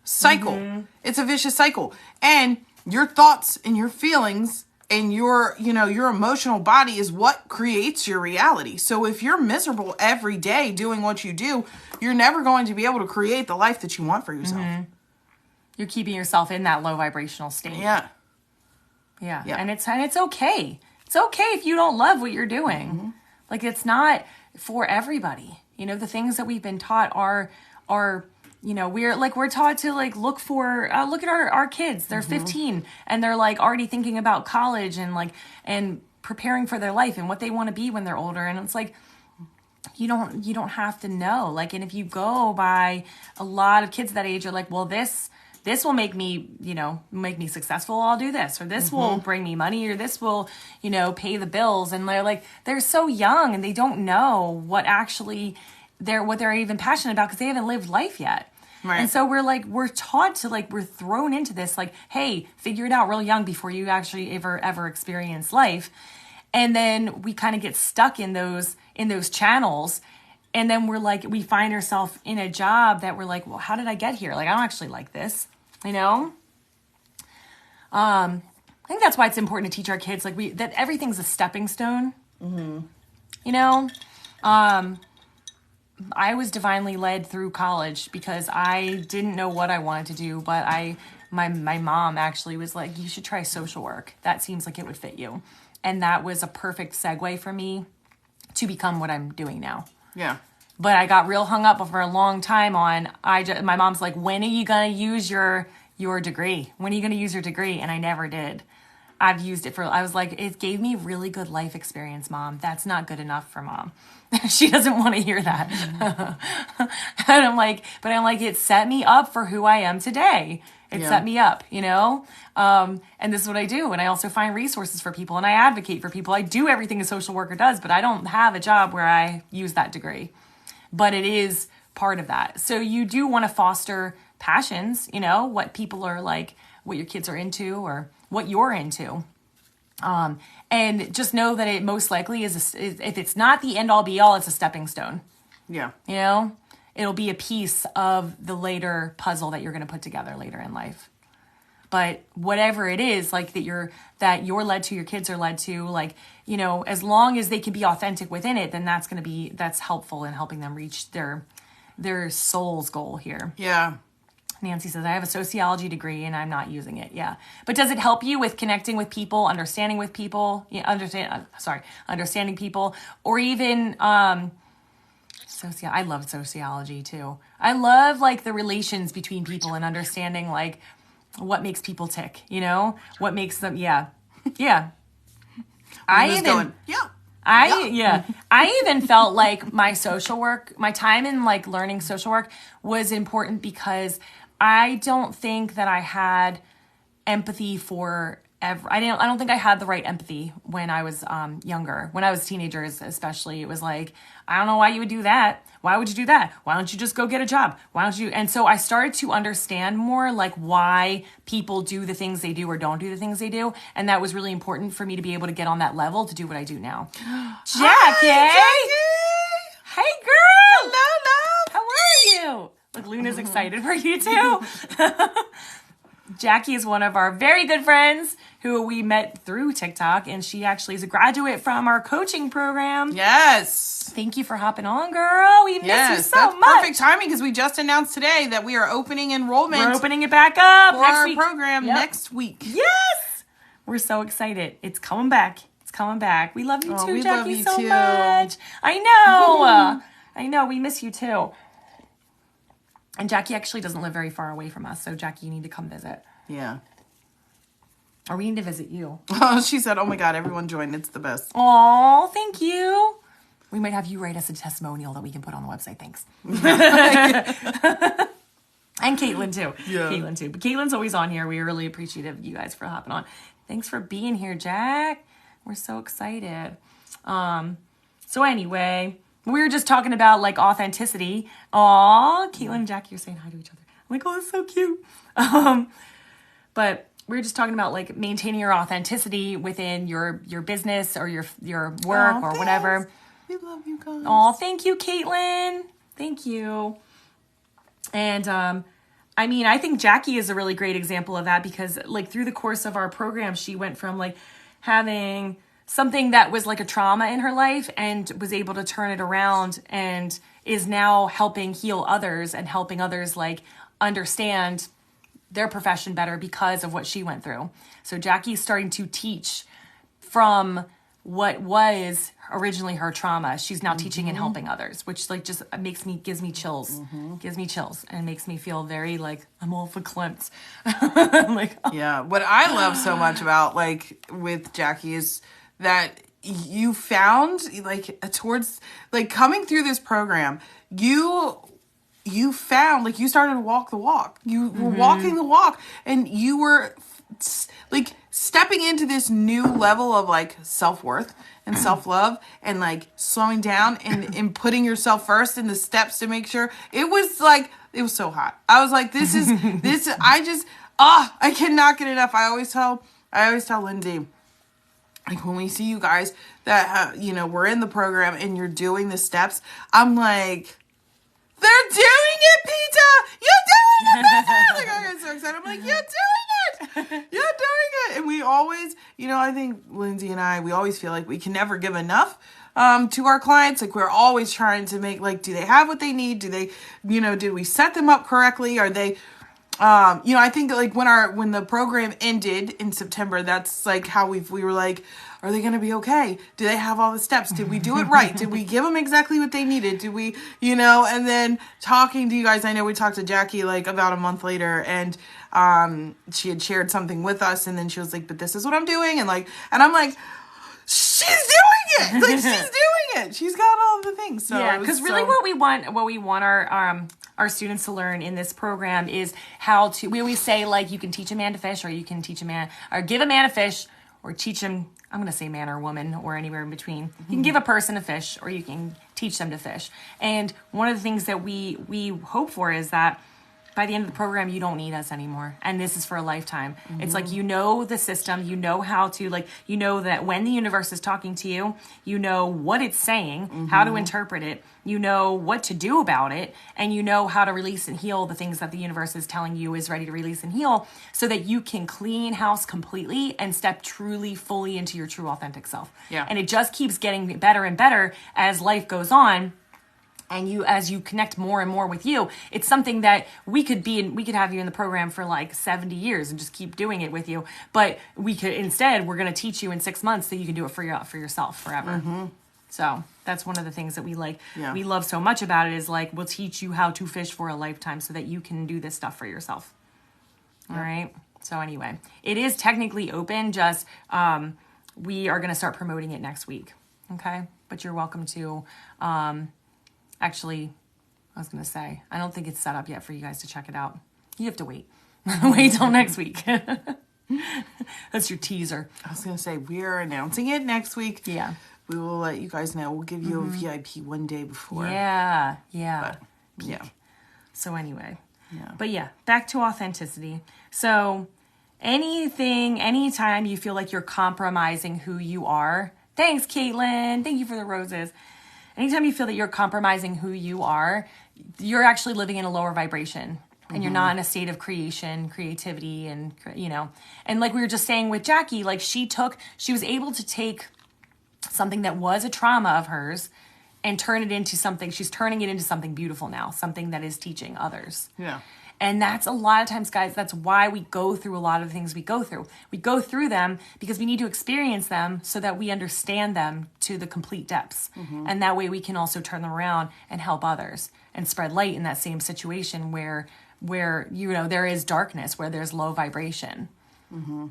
cycle. Mm-hmm. It's a vicious cycle. And your thoughts and your feelings and your emotional body is what creates your reality. So if you're miserable every day doing what you do, you're never going to be able to create the life that you want for yourself. Mm-hmm. You're keeping yourself in that low vibrational state. Yeah. Yeah. And it's okay. It's okay if you don't love what you're doing. Mm-hmm. Like, it's not for everybody. The things that we've been taught are we're taught to like look at our kids. They're 15 and they're like already thinking about college and preparing for their life and what they want to be when they're older. And it's like, you don't have to know. Like, and if you go by a lot of kids that age are like, well, this will make me successful. I'll do this, or this will bring me money, or this will, pay the bills. And they're so young and they don't know what they're even passionate about because they haven't lived life yet. Right. And so we're taught to we're thrown into this hey, figure it out real young before you actually ever experience life. And then we kind of get stuck in those channels. And then we find ourselves in a job that we're like, well, how did I get here? I don't actually like this, I think that's why it's important to teach our kids that everything's a stepping stone. Mm-hmm. I was divinely led through college because I didn't know what I wanted to do, but my mom actually was like, you should try social work. That seems like it would fit you. And that was a perfect segue for me to become what I'm doing now. Yeah. But I got real hung up for a long time on, my mom's like, when are you going to use your degree? When are you going to use your degree? And I never did. I've used it I was like, it gave me really good life experience, Mom. That's not good enough for Mom. She doesn't want to hear that. And I'm like, it set me up for who I am today. It set me up, and this is what I do. And I also find resources for people and I advocate for people. I do everything a social worker does, but I don't have a job where I use that degree. But it is part of that. So you do want to foster passions, what people are like, what your kids are into or what you're into. And just know that it most likely is if it's not the end all be all, it's a stepping stone. Yeah. It'll be a piece of the later puzzle that you're going to put together later in life. But whatever it is, that you're led to, your kids are led to, as long as they can be authentic within it, then that's helpful in helping them reach their soul's goal here. Yeah. Nancy says, I have a sociology degree and I'm not using it. Yeah. But does it help you with connecting with people, understanding with people, understanding people, or even, I love sociology too. I love the relations between people and understanding what makes people tick, what makes them. Yeah. Yeah. I even felt like my social work, my time in learning social work was important because I don't think that I had empathy for I don't think I had the right empathy when I was younger. When I was teenagers, especially, it was I don't know why you would do that. Why would you do that? Why don't you just go get a job? Why don't you? And so I started to understand more why people do the things they do or don't do the things they do. And that was really important for me to be able to get on that level to do what I do now. Jackie! Hi, Jackie! Hey, girl! Hello, love! How are you? Look, Luna's excited for you too. Jackie is one of our very good friends who we met through TikTok, and she actually is a graduate from our coaching program. Yes. Thank you for hopping on, girl. We miss you so much. Perfect timing because we just announced today that we are opening enrollment. We're opening it back up for our program next week. Yes. We're so excited. It's coming back. It's coming back. We love you too, we Jackie, love you so too. much. I know. I know. We miss you too. And Jackie actually doesn't live very far away from us, so Jackie, you need to come visit. Yeah. Or we need to visit you. Oh, she said, oh my God, everyone join. It's the best. Oh, thank you. We might have you write us a testimonial that we can put on the website. Thanks. And Caitlin too. Yeah. Caitlin too. But Caitlin's always on here. We are really appreciative of you guys for hopping on. Thanks for being here, Jack. We're so excited. So anyway, we were just talking about like authenticity. Aw, Caitlin and Jackie are saying hi to each other. I'm like, oh, that's so cute. But we were just talking about like maintaining your authenticity within your business or your work or whatever. We love you guys. Oh, thank you, Caitlin. Thank you. And I mean, I think Jackie is a really great example of that because like through the course of our program, she went from like having something that was like a trauma in her life and was able to turn it around and is now helping heal others and helping others like understand their profession better because of what she went through. So Jackie's starting to teach from what was originally her trauma. She's now teaching and helping others, which like just gives me chills, and makes me feel very like I'm all verklempt. Like, oh. Yeah. What I love so much about like with Jackie is that you found like towards like coming through this program, you found like you started to walk the walk. You were walking the walk and you were like stepping into this new level of like self-worth and self-love and like slowing down and putting yourself first in the steps to make sure it was so hot. I was like, I cannot get enough. I always tell Lindsay, like when we see you guys that we're in the program and you're doing the steps, I'm like, they're doing it, Peta! You're doing it, Peta! Like, I get so excited. I'm like, you're doing it! You're doing it! And we always, I think Lindsay and I, we always feel like we can never give enough to our clients. Like, we're always trying to make, like, do they have what they need? Do they, did we set them up correctly? Are they... I think like when the program ended in September, that's like how we were like, are they going to be okay? Do they have all the steps? Did we do it right? Did we give them exactly what they needed? Did we, and then talking to you guys, I know we talked to Jackie like about a month later and, she had shared something with us and then she was like, but this is what I'm doing. And I'm like, she's doing it. Like she's doing it. She's got all the things. So yeah. Cause really what we want our students to learn in this program is how to, we always say like you can teach a man to fish or you can teach a man or give a man a fish or teach him, I'm going to say man or woman or anywhere in between. You can give a person a fish or you can teach them to fish. And one of the things that we hope for is that by the end of the program, you don't need us anymore. And this is for a lifetime. It's like, the system, how to that when the universe is talking to you, what it's saying, how to interpret it, what to do about it, and how to release and heal the things that the universe is telling you is ready to release and heal so that you can clean house completely and step truly, fully into your true authentic self. Yeah. And it just keeps getting better and better as life goes on. And as you connect more and more with you, it's something that we could have you in the program for like 70 years and just keep doing it with you. But we're going to teach you in 6 months so you can do it for yourself forever. So that's one of the things that we we love so much about it is like, we'll teach you how to fish for a lifetime so that you can do this stuff for yourself. All right. So anyway, it is technically open. Just, we are going to start promoting it next week. Okay. But you're welcome to, actually, I was going to say, I don't think it's set up yet for you guys to check it out. You have to wait. Wait till next week. That's your teaser. I was going to say, we are announcing it next week. Yeah. We will let you guys know. We'll give you a VIP one day before. Yeah. But, yeah. So anyway. Yeah. But yeah, back to authenticity. So anytime you feel like you're compromising who you are. Thanks, Caitlin. Thank you for the roses. Anytime you feel that you're compromising who you are, you're actually living in a lower vibration and you're not in a state of creativity, and, and like we were just saying with Jackie, like she was able to take something that was a trauma of hers and turn it into something, she's turning it into something beautiful now, something that is teaching others. Yeah. And that's a lot of times, guys, that's why we go through a lot of the things we go through. We go through them because we need to experience them so that we understand them to the complete depths. And that way we can also turn them around and help others and spread light in that same situation where there is darkness, where there's low vibration.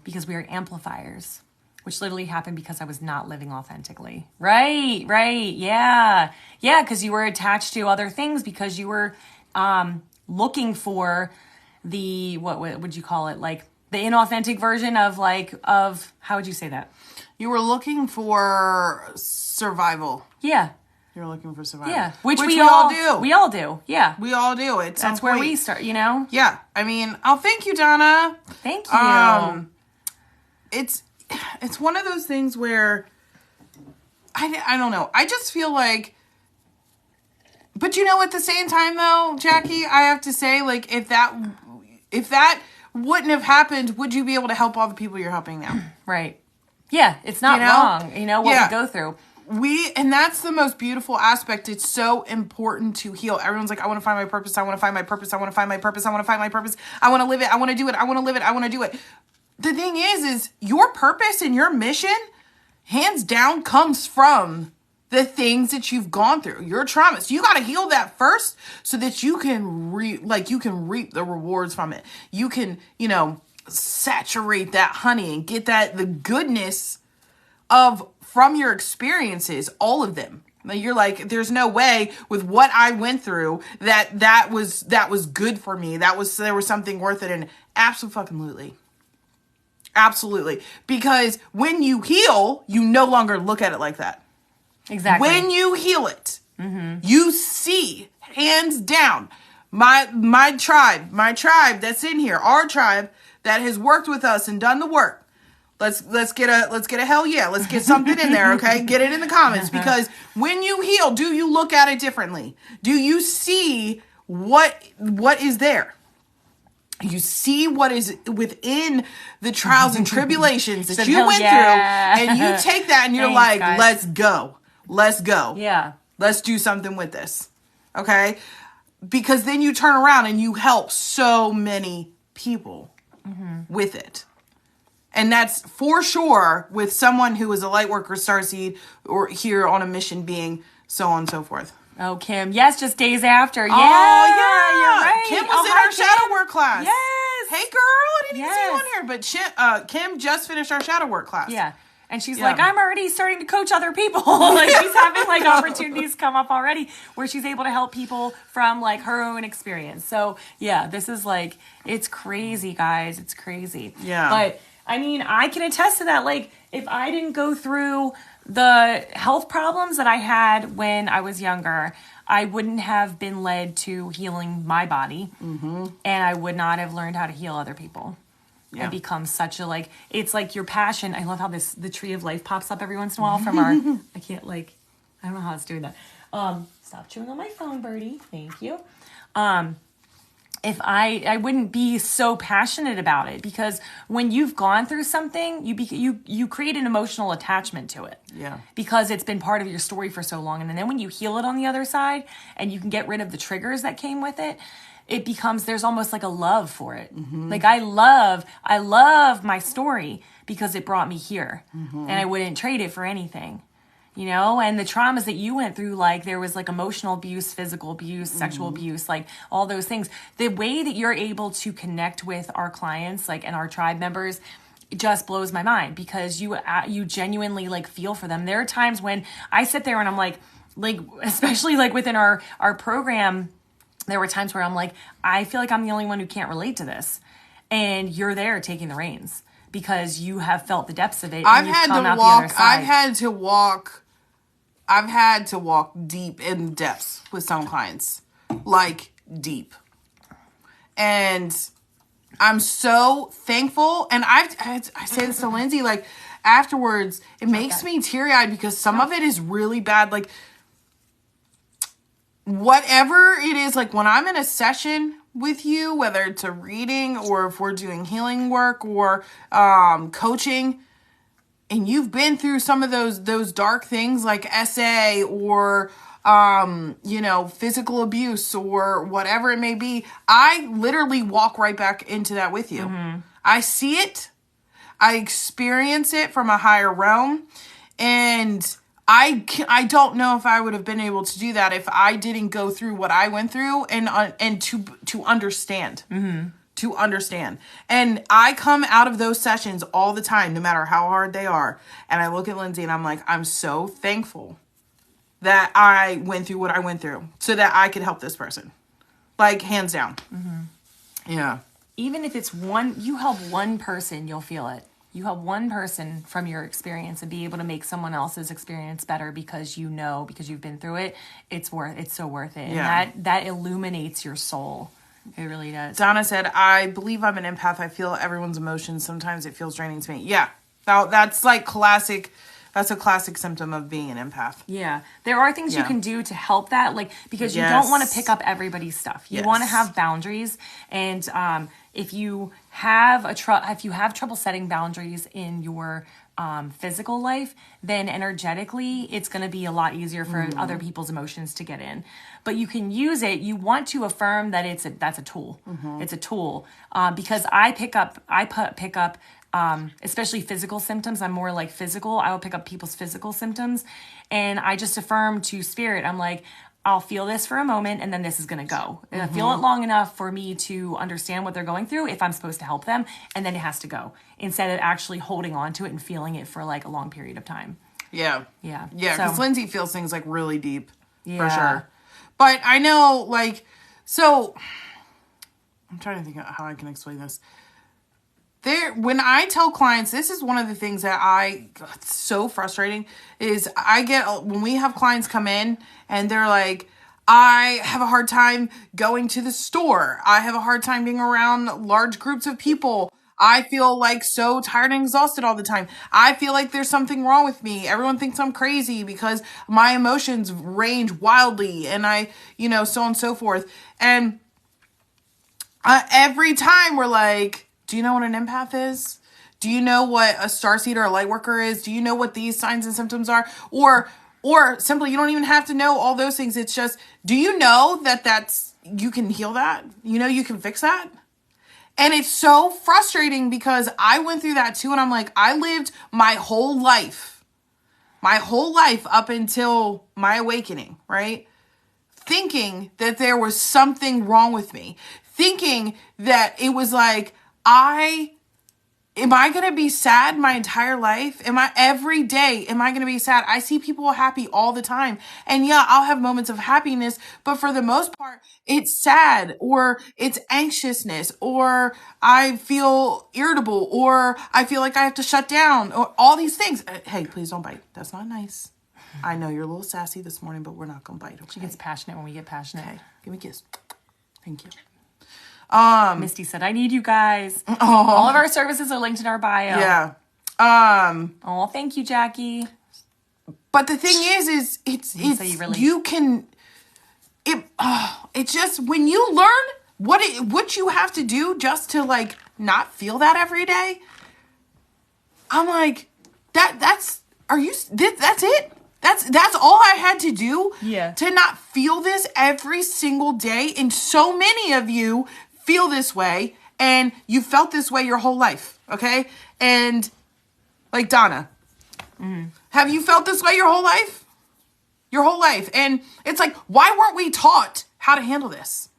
Because we are amplifiers, which literally happened because I was not living authentically. Right. Yeah. Yeah, because you were attached to other things because you were... looking for the, what would you call it? Like The inauthentic version of how would you say that? You were looking for survival. Yeah. You're looking for survival. Yeah. Which we all do. We all do. Yeah. We all do. That's where we start, Yeah. I mean, thank you, Donna. Thank you. It's one of those things where I don't know. I just feel like, but at the same time though, Jackie, I have to say, like, if that wouldn't have happened, would you be able to help all the people you're helping now? Right. Yeah. It's not wrong. What we go through. And that's the most beautiful aspect. It's so important to heal. Everyone's like, I want to find my purpose. I want to find my purpose. I want to find my purpose. I want to find my purpose. I want to live it. I want to do it. I want to live it. I want to do it. The thing is your purpose and your mission, hands down, comes from the things that you've gone through, your traumas. You got to heal that first so that you can reap the rewards from it. You can, saturate that honey and get the goodness from your experiences, all of them. You're like, there's no way with what I went through that was good for me. There was something worth it. And absolutely. Absolutely. Because when you heal, you no longer look at it like that. Exactly. When you heal it, you see, hands down, my tribe that's in here, our tribe that has worked with us and done the work. Let's get a hell yeah. Let's get something in there, okay? Get it in the comments, because when you heal, do you look at it differently? Do you see what is there? You see what is within the trials and tribulations that you went through, and you take that and you're like, guys. Let's go. Yeah. Let's do something with this. Okay? Because then you turn around and you help so many people with it. And that's for sure with someone who is a light worker, starseed, or here on a mission being, so on and so forth. Oh, Kim. Yes, just days after. Yeah. Oh, yeah. You're right. Kim was in our shadow work class. Yes. Hey, girl. I didn't even see you on here. But Kim just finished our shadow work class. Yeah. And she's like, I'm already starting to coach other people. Like, she's having, opportunities come up already where she's able to help people from, her own experience. So, yeah, this is, it's crazy, guys. It's crazy. Yeah. But, I mean, I can attest to that. If I didn't go through the health problems that I had when I was younger, I wouldn't have been led to healing my body. Mm-hmm. And I would not have learned how to heal other people. Yeah. It becomes such a, it's like your passion. I love how the tree of life pops up every once in a while from our, I can't, I don't know how it's doing that. Stop chewing on my phone, Birdie. Thank you. If I wouldn't be so passionate about it, because when you've gone through something, you create an emotional attachment to it. Yeah. Because it's been part of your story for so long. And then when you heal it on the other side and you can get rid of the triggers that came with it, it becomes, there's almost a love for it. Mm-hmm. I love my story because it brought me here, and I wouldn't trade it for anything, and the traumas that you went through, there was emotional abuse, physical abuse, sexual abuse, all those things. The way that you're able to connect with our clients, and our tribe members, it just blows my mind, because you genuinely feel for them. There are times when I sit there and I'm especially within our program, there were times where I'm I feel like I'm the only one who can't relate to this. And you're there taking the reins because you have felt the depths of it. I've had to walk deep in depths with some clients. Deep. And I'm so thankful. And I say this to Lindsay, afterwards, it makes me teary-eyed because some of it is really bad. Whatever it is, when I'm in a session with you, whether it's a reading or if we're doing healing work or coaching, and you've been through some of those dark things like SA or physical abuse or whatever it may be, I literally walk right back into that with you. Mm-hmm. I see it, I experience it from a higher realm, and I don't know if I would have been able to do that if I didn't go through what I went through and to understand. Mm-hmm. To understand. And I come out of those sessions all the time, no matter how hard they are. And I look at Lindsay and I'm I'm so thankful that I went through what I went through so that I could help this person. Hands down. Mm-hmm. Yeah. even if it's one, you help one person, you'll feel it. You help one person from your experience and be able to make someone else's experience better because because you've been through it. It's so worth it. Yeah. And that illuminates your soul. It really does. Donna said, I believe I'm an empath. I feel everyone's emotions. Sometimes it feels draining to me. Yeah. That's like classic. That's a classic symptom of being an empath. Yeah. There are things you can do to help that, like, because you don't want to pick up everybody's stuff. You want to have boundaries. And if you have trouble setting boundaries in your physical life, then energetically it's going to be a lot easier for other people's emotions to get in. But you can use it. You want to affirm that that's a tool. It's a tool because I pick up especially physical symptoms. I'm more like physical. I will pick up people's physical symptoms, and I just affirm to spirit. I'm like, I'll feel this for a moment, and then this is going to go. And I feel it long enough for me to understand what they're going through if I'm supposed to help them, and then it has to go instead of actually holding on to it and feeling it for like a long period of time. Yeah. Yeah. Because Lindsay feels things like really deep, Yeah. for sure. But I know, like, so I'm trying to think of how I can explain this. When I tell clients, this is one of the things that it's so frustrating, is when we have clients come in and they're like, I have a hard time going to the store. I have a hard time being around large groups of people. I feel like so tired and exhausted all the time. I feel like there's something wrong with me. Everyone thinks I'm crazy because my emotions range wildly and so on and so forth. And every time we're like, do you know what an empath is? Do you know what a starseed or a light worker is? Do you know what these signs and symptoms are? Or simply, you don't even have to know all those things. It's just, do you know you can heal that? You can fix that? And it's so frustrating because I went through that too. And I'm like, I lived my whole life up until my awakening, right? Thinking that there was something wrong with me. Thinking that it was like, am I going to be sad my entire life? Every day, am I going to be sad? I see people happy all the time. And yeah, I'll have moments of happiness, but for the most part, it's sad or it's anxiousness or I feel irritable or I feel like I have to shut down or all these things. Hey, please don't bite. That's not nice. I know you're a little sassy this morning, but we're not going to bite. Okay? She gets passionate when we get passionate. Okay, give me a kiss. Thank you. Misty said, I need you guys. All of our services are linked in our bio. Yeah. Oh, thank you, Jackie. But the thing is it's just when you learn what you have to do just to like not feel that every day. I'm like, that's it? That's all I had to do to not feel this every single day. And so many of you feel this way and you felt this way your whole life. Okay. And like Donna, have you felt this way your whole life? Your whole life. And it's like, why weren't we taught how to handle this?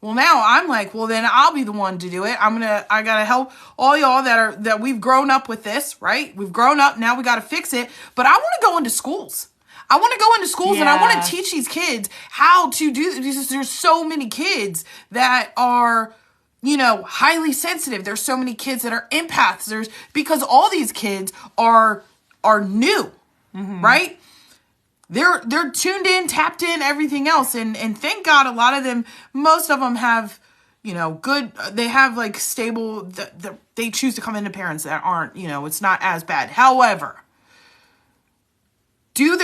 Well, now I'm like, well, then I'll be the one to do it. I gotta help all y'all that we've grown up with this, right? We've grown up, now we gotta fix it. But I want to go into schools. I want to go into schools and I want to teach these kids how to do this because there's so many kids that are, highly sensitive. There's so many kids that are empaths. Because all these kids are new, right? They're tuned in, tapped in, everything else. And thank God a lot of them, most of them have, good, they have like stable, they choose to come into parents that aren't, it's not as bad. However, do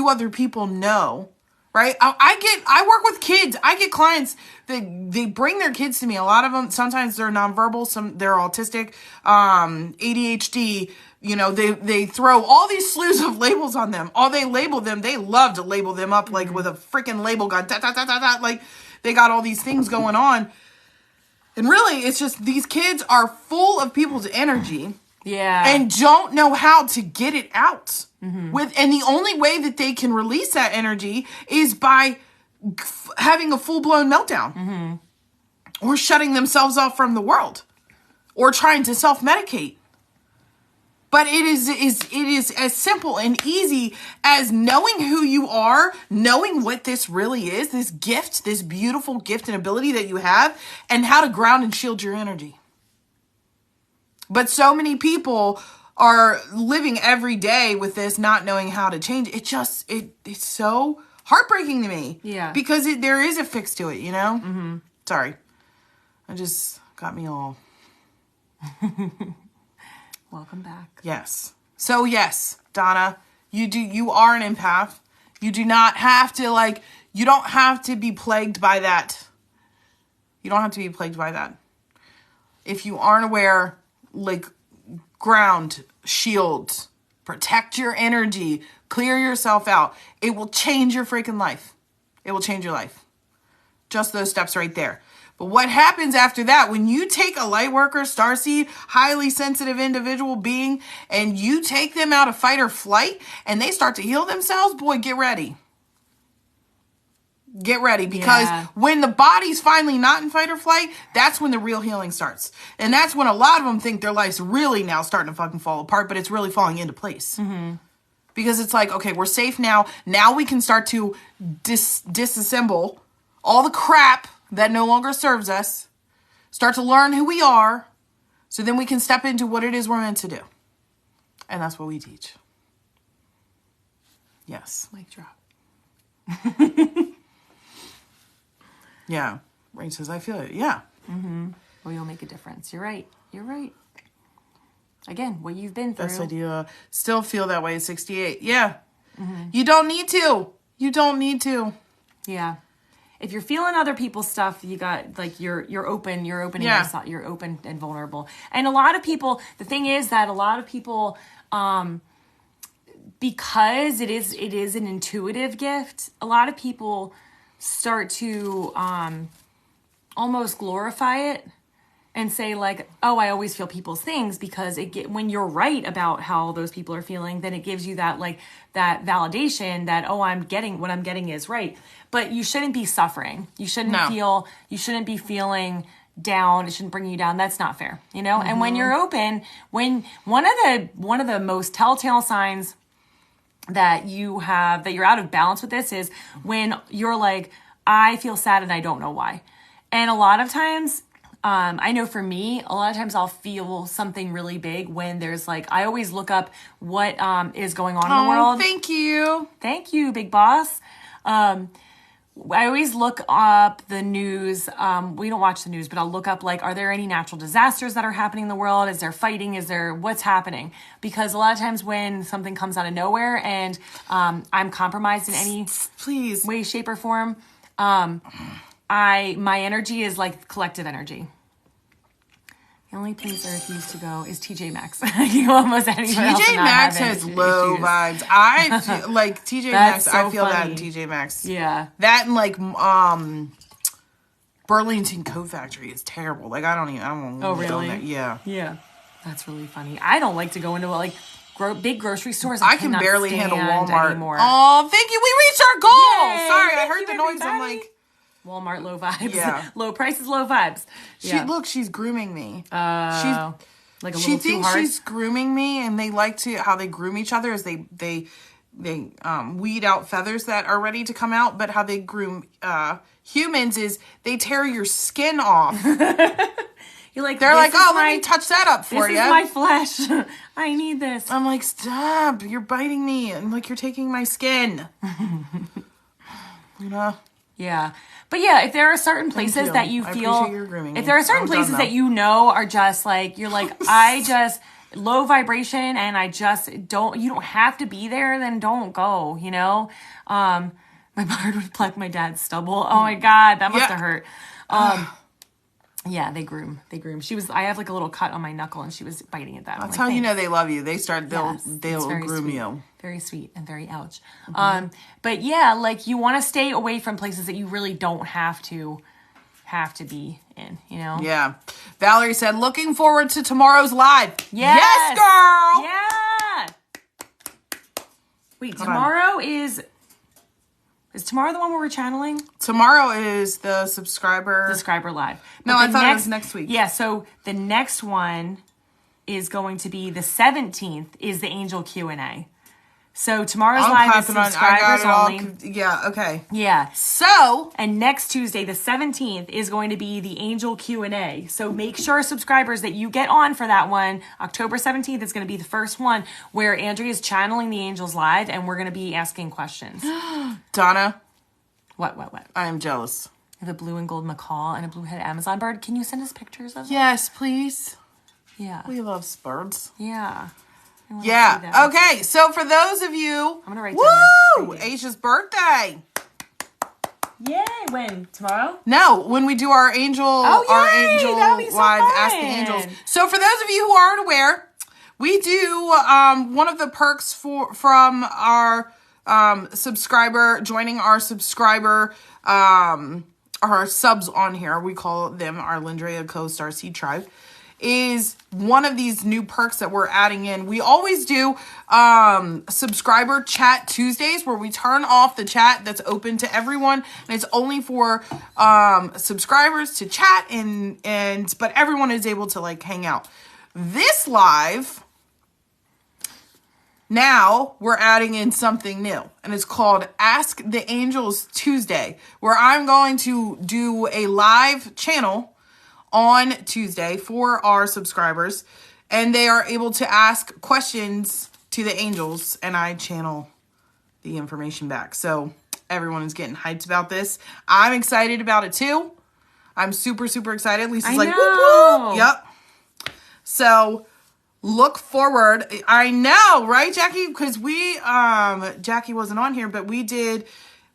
other people know, right? I work with kids. I get clients that they bring their kids to me. A lot of them, sometimes they're nonverbal, some they're autistic, ADHD, they throw all these slews of labels on them. They label them. They love to label them up like with a freaking label gun. Like they got all these things going on. And really, it's just these kids are full of people's energy. Yeah. And don't know how to get it out. And the only way that they can release that energy is by having a full-blown meltdown. Or shutting themselves off from the world. Or trying to self-medicate. But it is as simple and easy as knowing who you are, knowing what this really is, this gift, this beautiful gift and ability that you have, and how to ground and shield your energy. But so many people are living every day with this, not knowing how to change. It's so heartbreaking to me. Yeah. Because there is a fix to it, you know? Mm-hmm. Sorry. I just got me all... Welcome back. Yes. So yes, Donna, you are an empath. You do not have to you don't have to be plagued by that. You don't have to be plagued by that. If you aren't aware, ground, shield, protect your energy, clear yourself out. It will change your freaking life. It will change your life. Just those steps right there. But what happens after that, when you take a light worker, starseed, highly sensitive individual being, and you take them out of fight or flight, and they start to heal themselves, boy, get ready. Get ready, because when the body's finally not in fight or flight, that's when the real healing starts. And that's when a lot of them think their life's really now starting to fucking fall apart, but it's really falling into place. Mm-hmm. Because it's like, okay, we're safe now. Now we can start to disassemble all the crap that no longer serves us, start to learn who we are, so then we can step into what it is we're meant to do. And that's what we teach. Yes. Mic drop. Yeah. Rain says, I feel it. Yeah. Mm-hmm. Well, you'll make a difference. You're right. You're right. Again, what you've been through. That's what you still feel that way at 68. Yeah. Mm-hmm. You don't need to. You don't need to. Yeah. If you're feeling other people's stuff, you got you're open, you're open and vulnerable. And a lot of people, the thing is that a lot of people, because it is an intuitive gift, a lot of people start to almost glorify it and say oh, I always feel people's things, because when you're right about how those people are feeling, then it gives you that that validation that, oh, what I'm getting is right. But you shouldn't be suffering. You shouldn't you shouldn't be feeling down. It shouldn't bring you down. That's not fair, you know? Mm-hmm. And when you're open, when one of the most telltale signs that you're out of balance with this is when you're I feel sad and I don't know why. And a lot of times, I know for me, a lot of times I'll feel something really big when there's I always look up what is going on in the world. Thank you. Thank you, big boss. I always look up the news. We don't watch the news, but I'll look up are there any natural disasters that are happening in the world? Is there fighting? Is there what's happening? Because a lot of times when something comes out of nowhere and I'm compromised in any way, shape, or form, my energy is collective energy. The only place I refuse to go is TJ Maxx. You almost anywhere else. TJ Maxx has low vibes. I feel TJ Maxx. So I feel funny. that in TJ Maxx. Yeah. That and Burlington Coat Factory is terrible. I don't Oh, really? Go there. Yeah. Yeah. That's really funny. I don't like to go into big grocery stores. I can barely handle Walmart anymore. Oh, thank you. We reached our goal. Yay, sorry, I heard the noise. Everybody. I'm Walmart, low vibes. Yeah. Low prices, low vibes. She's grooming me. She thinks she's grooming me, and they how they groom each other is they weed out feathers that are ready to come out, but how they groom humans is they tear your skin off. You're they're let me touch that up for you. This is my flesh. I need this. I'm stop! You're biting me, and you're taking my skin. Yeah. But yeah, if there are certain places that you feel, if there are certain places that you know are just I just low vibration and I just you don't have to be there, then don't go, you know? My bird would pluck my dad's stubble. Oh my God, that must have hurt. Yeah, they groom. I have a little cut on my knuckle and she was biting at that. That's how you know they love you. They'll groom sweet. you. Very sweet and very ouch. Mm-hmm. But yeah, you want to stay away from places that you really don't have to be in, you know? Yeah. Valerie said, looking forward to tomorrow's live. Yes girl. Yeah. Wait, tomorrow is tomorrow the one where we're channeling? Tomorrow is the subscriber live. No, I thought it was next week. Yeah, so the next one is going to be the 17th is the Angel Q&A. So tomorrow's I'm live is clapping on. I got subscribers it only. all. Yeah. Okay. Yeah. So And next Tuesday, the 17th, is going to be the Angel Q&A. So make sure, subscribers, that you get on for that one. October 17th is going to be the first one where Andrea is channeling the angels live, and we're going to be asking questions. Donna, What? I am jealous. I have a blue and gold macaw and a blue-headed Amazon bird. Can you send us pictures of them? Yes, please. Yeah. We love birds. Yeah. I wanna see Yeah. them. Okay. So for those of you, I'm gonna write down woo, your Asia's birthday. Yay! When? Tomorrow? No, when we do our angel, That'll be so live fun. Ask the Angels. So for those of you who aren't aware, we do one of the perks from our subscriber joining our subscriber our subs on here. We call them our Lindrea Co-Star Seed Tribe. Is one of these new perks that we're adding in. We always do subscriber chat Tuesdays where we turn off the chat that's open to everyone, and it's only for subscribers to chat and but everyone is able to like hang out. This live now we're adding in something new, and it's called Ask the Angels Tuesday, where I'm going to do a live channel on Tuesday for our subscribers, and they are able to ask questions to the angels, and I channel the information back. So everyone is getting hyped about this. I'm excited about it too. I'm super, super excited. Lisa's like, whoop, whoop. Yep. So look forward. I know, right, Jackie? Because Jackie wasn't on here, but we did,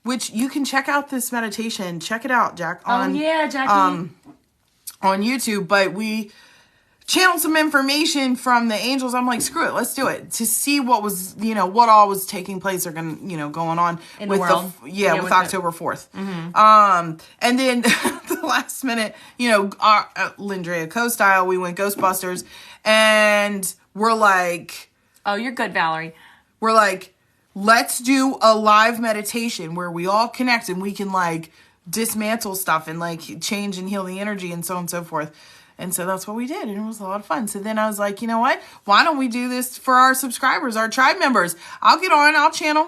which you can check out this meditation. Check it out, Jack. Jackie. On YouTube, but we channeled some information from the angels. I'm like, screw it, let's do it to see what was, what all was taking place or going on in with the world. With October 4th. Mm-hmm. And then the last minute, our Lindrea Co-Style, we went Ghostbusters, and we're like, oh, you're good, Valerie. We're like, let's do a live meditation where we all connect and we can like dismantle stuff and like change and heal the energy and so on and so forth. And so that's what we did, and it was a lot of fun. So then I was like, you know what? Why don't we do this for our subscribers, our tribe members? I'll get on, I'll channel.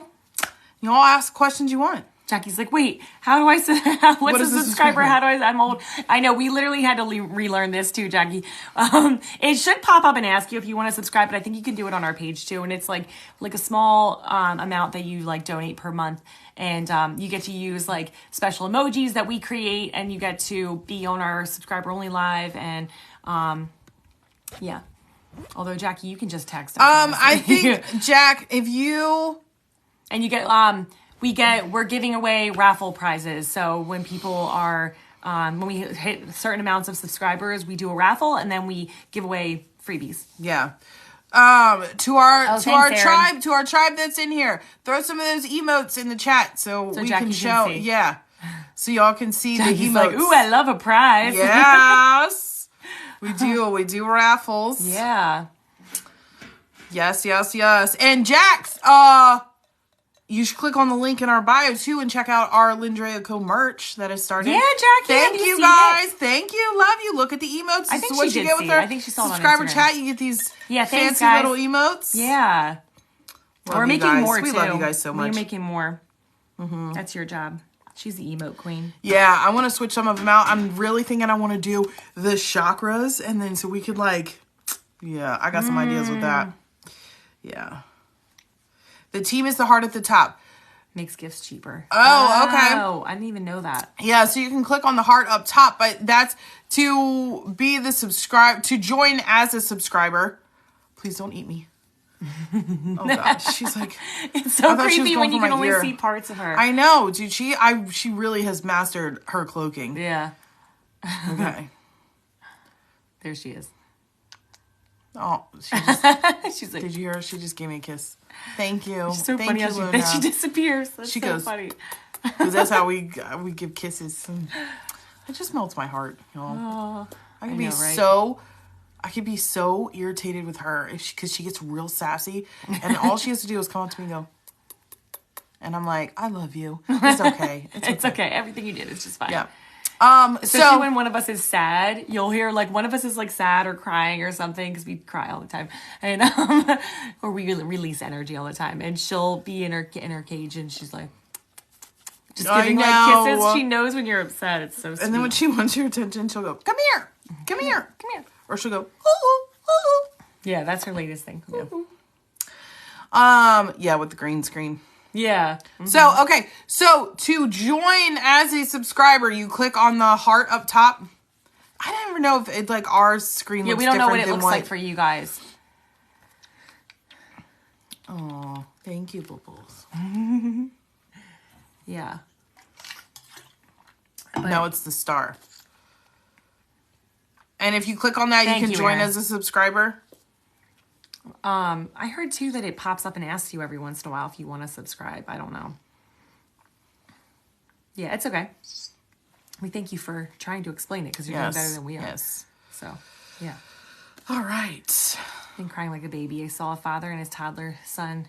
You all ask questions you want. Jackie's like, wait, how do I say, what's a subscriber? How do I'm old. I know, we literally had to relearn this too, Jackie. It should pop up and ask you if you want to subscribe, but I think you can do it on our page too. And it's like a small amount that you like donate per month. And you get to use like special emojis that we create, and you get to be on our subscriber only live. And yeah. Although Jackie, you can just text. I think Jack, if you and you get we're giving away raffle prizes. So when people are when we hit certain amounts of subscribers, we do a raffle, and then we give away freebies. Yeah. To our Aaron. tribe that's in here, throw some of those emotes in the chat so we Jackie can show. see. Yeah. So y'all can see Jackie's the emotes. like, ooh, I love a prize. Yes. We do raffles. Yeah. Yes. And Jax, you should click on the link in our bio too and check out our Lindrea Co merch that has started. Yeah, Jackie. Thank you guys. Thank you. Love you. Look at the emotes. I think this is what she you did get with see our it. I think she saw it on subscriber Instagram. chat. You get these Thanks, fancy guys. little emotes. Yeah. Love We're you making guys. more We too. love you guys so much. We're making more. Mm-hmm. That's your job. She's the emote queen. Yeah, I want to switch some of them out. I'm really thinking I want to do the chakras, and then so we could like, yeah, I got some ideas with that. Yeah. The team is the heart at the top. Makes gifts cheaper. Oh, okay. Oh, I didn't even know that. Yeah, so you can click on the heart up top, but that's to be to join as a subscriber. Please don't eat me. Oh God, she's like, it's so creepy when you can only see parts of her. I know, dude. She really has mastered her cloaking. Yeah. Okay. There she is. Oh, she's like, did you hear her? She just gave me a kiss. Thank you. She's so Thank funny you, how Luna. she disappears. That's She so goes, funny. Because that's how we give kisses. And it just melts my heart, y'all. Oh, I could be so irritated with her because she gets real sassy, and all she has to do is come up to me and go, and I'm like, I love you. It's okay. It's okay. Everything you did is just fine. Yeah. Especially when one of us is sad, you'll hear like one of us is like sad or crying or something because we cry all the time, and or we release energy all the time. And she'll be in her cage and she's like, just giving like kisses. She knows when you're upset. It's so sweet. And then when she wants your attention, she'll go, "Come here, come here, come here," or she'll go, "Ooh, ooh." Yeah, that's her latest thing. Yeah. Yeah, with the green screen. Yeah. Mm-hmm. So to join as a subscriber, you click on the heart up top. I don't even know if it's like our screen looks different. Yeah, we don't know what it looks like for you guys. Oh, thank you, Bubbles. Yeah. No, it's the star. And if you click on that, you can join as a subscriber. I heard too that it pops up and asks you every once in a while if you want to subscribe. I don't know. Yeah, it's okay. We thank you for trying to explain it because you're doing better than we are. Yes. So, yeah. All right. Been crying like a baby. I saw a father and his toddler son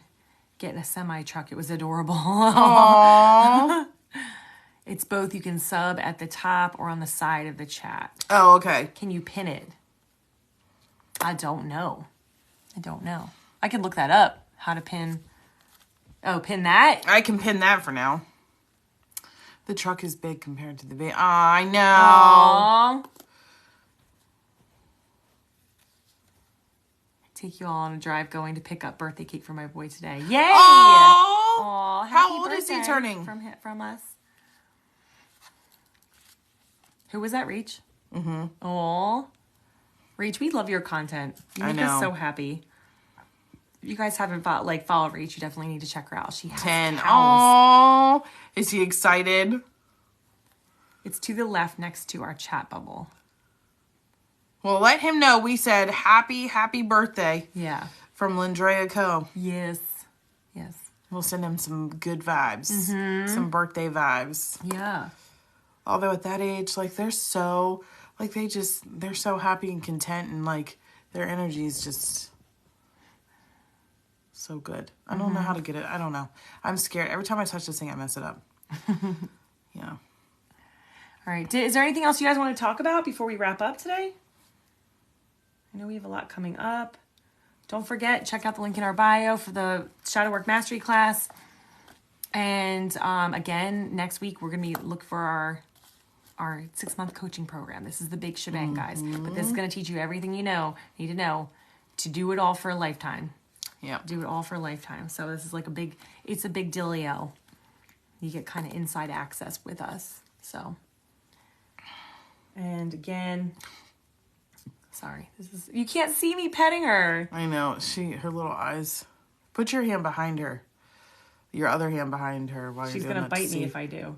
get in a semi truck. It was adorable. Aww. It's both. You can sub at the top or on the side of the chat. Oh, okay. Can you pin it? I don't know. I can look that up. How to pin. Oh, pin that? I can pin that for now. The truck is big compared to the baby. Oh, I know. Aww. Take you all on a drive going to pick up birthday cake for my boy today. Yay! Aww. Happy How old birthday is he turning? From us. Who was that, Reach? Mm-hmm. Aww. Reach, we love your content. You make us so happy. If you guys haven't followed Reach, you definitely need to check her out. She has 10. cows. Aww. Is he excited? It's to the left next to our chat bubble. Well, let him know we said happy birthday. Yeah. From Lindrea Co. Yes. We'll send him some good vibes. Some birthday vibes. Yeah. Although at that age, like, they're so happy and content, and like their energy is just so good. I don't know how to get it. I don't know. I'm scared. Every time I touch this thing, I mess it up. Yeah. All right. Is there anything else you guys want to talk about before we wrap up today? I know we have a lot coming up. Don't forget, check out the link in our bio for the Shadow Work Mastery class. And again, next week we're going to be looking for our 6-month coaching program. This is the big shebang, guys. But this is going to teach you everything you need to know to do it all for a lifetime. Yeah. Do it all for a lifetime. So this is like it's a big dealio. You get kind of inside access with us. So, and again, sorry, you can't see me petting her. I know. Her little eyes. Put your hand behind her. Your other hand behind her while She's you're going to bite me if I do.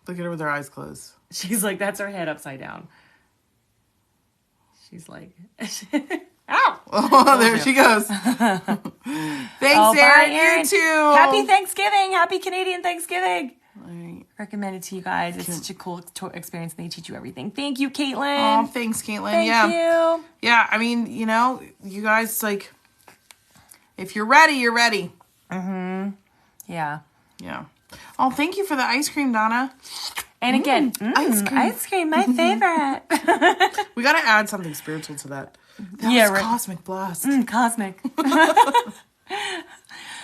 Look at her with her eyes closed. She's like, that's her head upside down. She's like, ow! Oh, there she goes. Thanks, Erin. Erin. You too. Happy Thanksgiving. Happy Canadian Thanksgiving. Right. Recommend it to you guys. It's such a cool experience. And they teach you everything. Thank you, Caitlin. Oh, thanks, Caitlin. Thank you. Yeah, I mean, you guys, like, if you're ready, you're ready. Mm-hmm. Yeah. Yeah. Oh, thank you for the ice cream, Donna. And again, ice cream, my favorite. We got to add something spiritual to that. That was Cosmic Blast. Cosmic.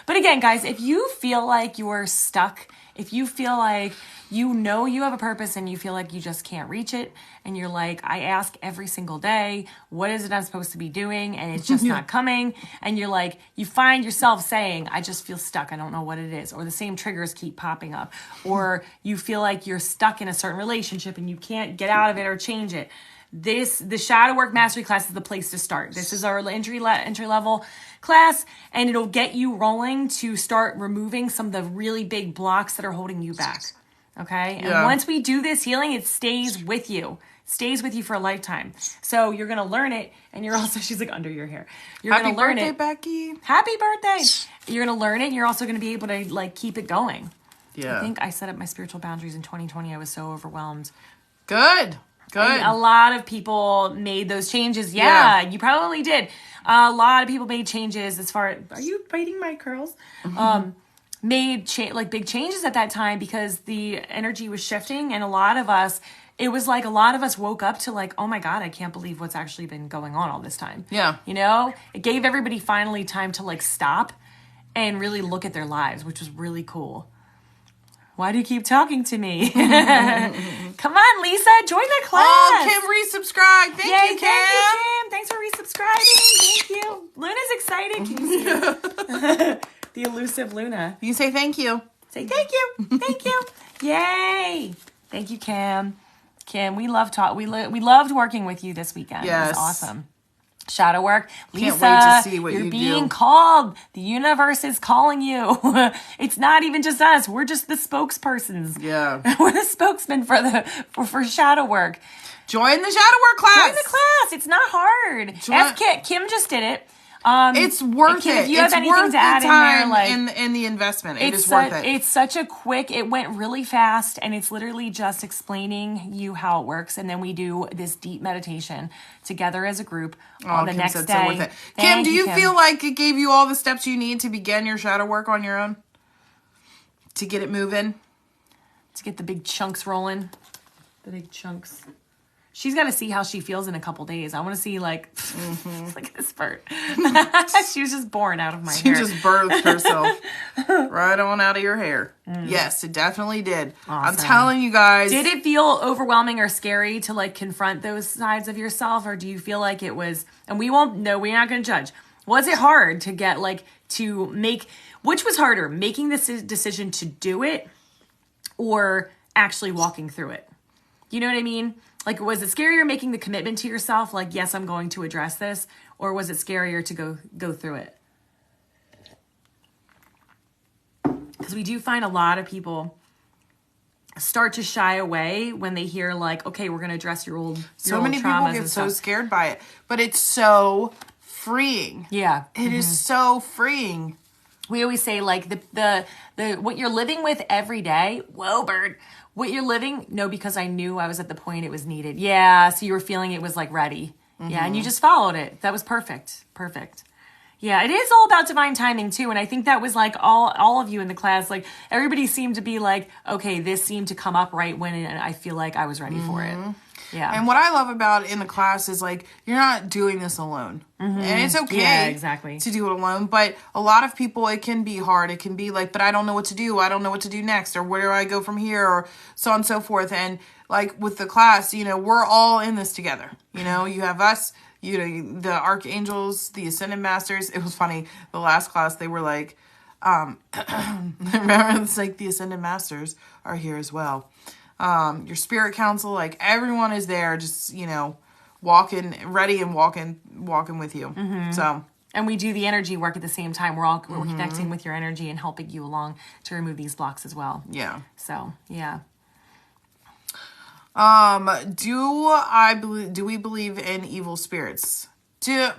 But again, guys, if you feel like you're stuck, if you feel like you have a purpose and you feel like you just can't reach it, and you're like, I ask every single day, what is it I'm supposed to be doing? And it's just not coming. And you're like, you find yourself saying, I just feel stuck. I don't know what it is. Or the same triggers keep popping up. Or you feel like you're stuck in a certain relationship and you can't get out of it or change it. The Shadow Work Mastery class is the place to start. This is our entry level class, and it'll get you rolling to start removing some of the really big blocks that are holding you back. Okay? And once we do this healing, it stays with you. Stays with you for a lifetime. So you're going to learn it, and you're also, she's like under your hair. You're going to learn it. Happy birthday, Becky. Happy birthday. You're going to learn it, and you're also going to be able to like keep it going. Yeah. I think I set up my spiritual boundaries in 2020. I was so overwhelmed. Good. And a lot of people made those changes. Yeah, you probably did. A lot of people made changes as far as, are you biting my curls? Made big changes at that time because the energy was shifting, and a lot of us it was like a lot of us woke up to like, oh my God, I can't believe what's actually been going on all this time. Yeah. You know, it gave everybody finally time to like stop and really look at their lives, which was really cool. Why do you keep talking to me? Come on, Lisa, join the class. Oh, Kim resubscribed. Thank you, Kim. Thank you, Kim. Thanks for resubscribing. Thank you. Luna's excited. Can you see it? The elusive Luna. You say thank you. Say thank you. Thank you. Yay. Thank you, Kim. Kim, we loved working with you this weekend. Yes. It was awesome. Shadow work. Lisa, Can't wait to see what you're you being do. called. The universe is calling you. It's not even just us. We're just the spokespersons. Yeah. We're the spokesman for shadow work. Join the shadow work class. Join the class. It's not hard. Ask Kim just did it. It's worth it. If you have it's anything worth to add the in there, time like and the investment. It is worth it. It's such a quick. It went really fast, and it's literally just explaining you how it works, and then we do this deep meditation together as a group on the Kim next said day. So worth it. Kim, do you feel like it gave you all the steps you need to begin your shadow work on your own? To get it moving? To get the big chunks rolling? The big chunks. She's got to see how she feels in a couple days. I want to see, like, look at this spurt. She was just born out of my hair. She just birthed herself right on out of your hair. Yes, it definitely did. Awesome. I'm telling you guys. Did it feel overwhelming or scary to, like, confront those sides of yourself? Or do you feel like it was, and we won't know, we're not going to judge. Was it hard to get, like, to make, which was harder, making this decision to do it or actually walking through it? You know what I mean? Like, was it scarier making the commitment to yourself, like, yes, I'm going to address this, or was it scarier to go through it? Because we do find a lot of people start to shy away when they hear, like, okay, we're going to address your old so many people get so scared by it, but it's so freeing. Yeah. It is so freeing. We always say, like, the what you're living with every day, whoa, bird, what you're living, no, because I knew I was at the point it was needed. Yeah, so you were feeling it was, like, ready. Yeah, and you just followed it. That was perfect. Perfect. Yeah, it is all about divine timing, too, and I think that was, like, all of you in the class, like, everybody seemed to be like, okay, this seemed to come up right when I feel like I was ready for it. Yeah. And what I love about in the class is, like, you're not doing this alone. And it's okay exactly. to do it alone. But a lot of people, it can be hard. It can be like, but I don't know what to do. I don't know what to do next. Or where do I go from here? Or so on and so forth. And, like, with the class, you know, we're all in this together. You know, you have us, you know, the archangels, the ascended masters. It was funny. The last class, they were like, remember, it's like the ascended masters are here as well. Your spirit council, like, everyone is there, just, you know, walking, ready and walking with you. So, and we do the energy work at the same time. We're connecting with your energy and helping you along to remove these blocks as well. yeah. So, yeah. Do we believe in evil spirits? To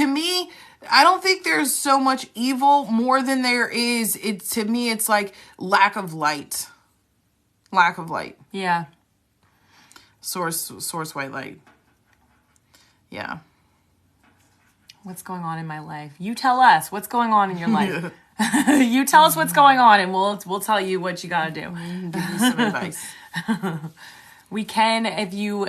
me, I don't think there's so much evil more than there is. To me, it's like lack of light. Lack of light. Yeah. Source white light. Yeah. What's going on in my life? You tell us what's going on in your life. You tell us what's going on, and we'll tell you what you gotta do. Give you some advice. We can, if you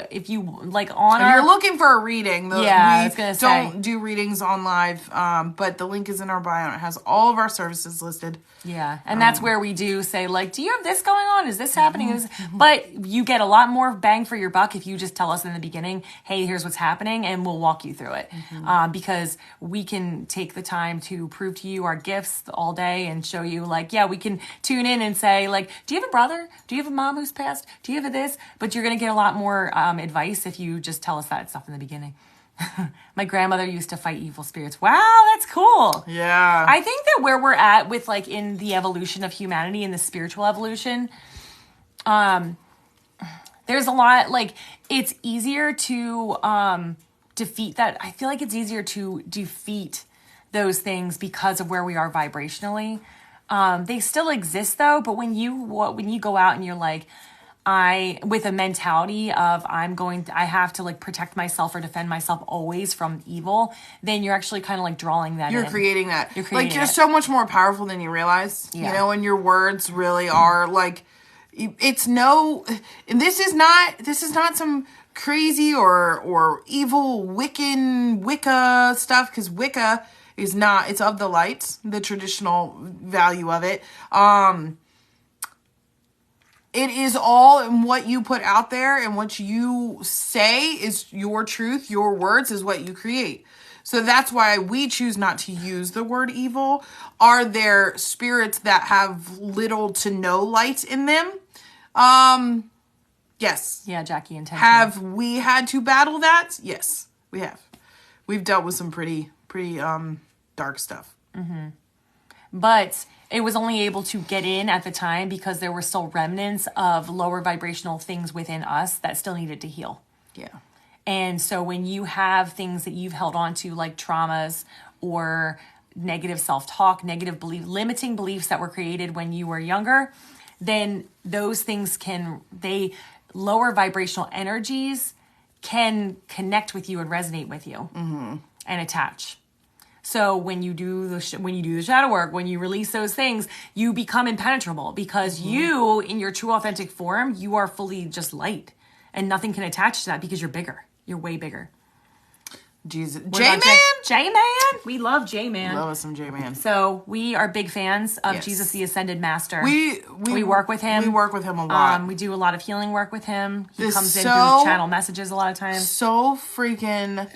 like on if you're looking for a reading, I was gonna say. Don't do readings on live, but the link is in our bio. It has all of our services listed. Yeah, and that's where we do say, like, do you have this going on? Is this happening? But you get a lot more bang for your buck if you just tell us in the beginning, hey, here's what's happening, and we'll walk you through it. Because we can take the time to prove to you our gifts all day and show you, like, yeah, we can tune in and say, like, do you have a brother? Do you have a mom who's passed? Do you have this? But you're going to get a lot more advice if you just tell us that stuff in the beginning. My grandmother used to fight evil spirits. Wow, that's cool. Yeah. I think that where we're at with, like, in the evolution of humanity and the spiritual evolution, there's a lot, like, it's easier to defeat that. I feel like it's easier to defeat those things because of where we are vibrationally. They still exist, though, but when you go out and you're like, with a mentality of I have to like protect myself or defend myself always from evil, then you're actually kind of like drawing that in. You're creating that. You're creating like, you're so much more powerful than you realize. Yeah. You know, and your words really are like, it's no, and this is not some crazy or evil Wicca stuff, because Wicca is not, it's of the light, the traditional value of it. It is all in what you put out there, and what you say is your truth. Your words is what you create. So that's why we choose not to use the word evil. Are there spirits that have little to no light in them? Yes. Yeah, Jackie and Tension. Have we had to battle that? Yes, we have. We've dealt with some pretty dark stuff. Mm-hmm. But it was only able to get in at the time because there were still remnants of lower vibrational things within us that still needed to heal. Yeah. And so when you have things that you've held on to, like traumas or negative self-talk, negative limiting beliefs that were created when you were younger, then those things lower vibrational energies can connect with you and resonate with you and attach. So when you do the shadow work, when you release those things, you become impenetrable because you, in your true authentic form, you are fully just light, and nothing can attach to that because you're bigger. You're way bigger. Jesus. J-Man? J-Man? We love J-Man. Love us some J-Man. So we are big fans of Jesus the Ascended Master. We work with him. We work with him a lot. We do a lot of healing work with him. He comes in through channel messages a lot of times. So freaking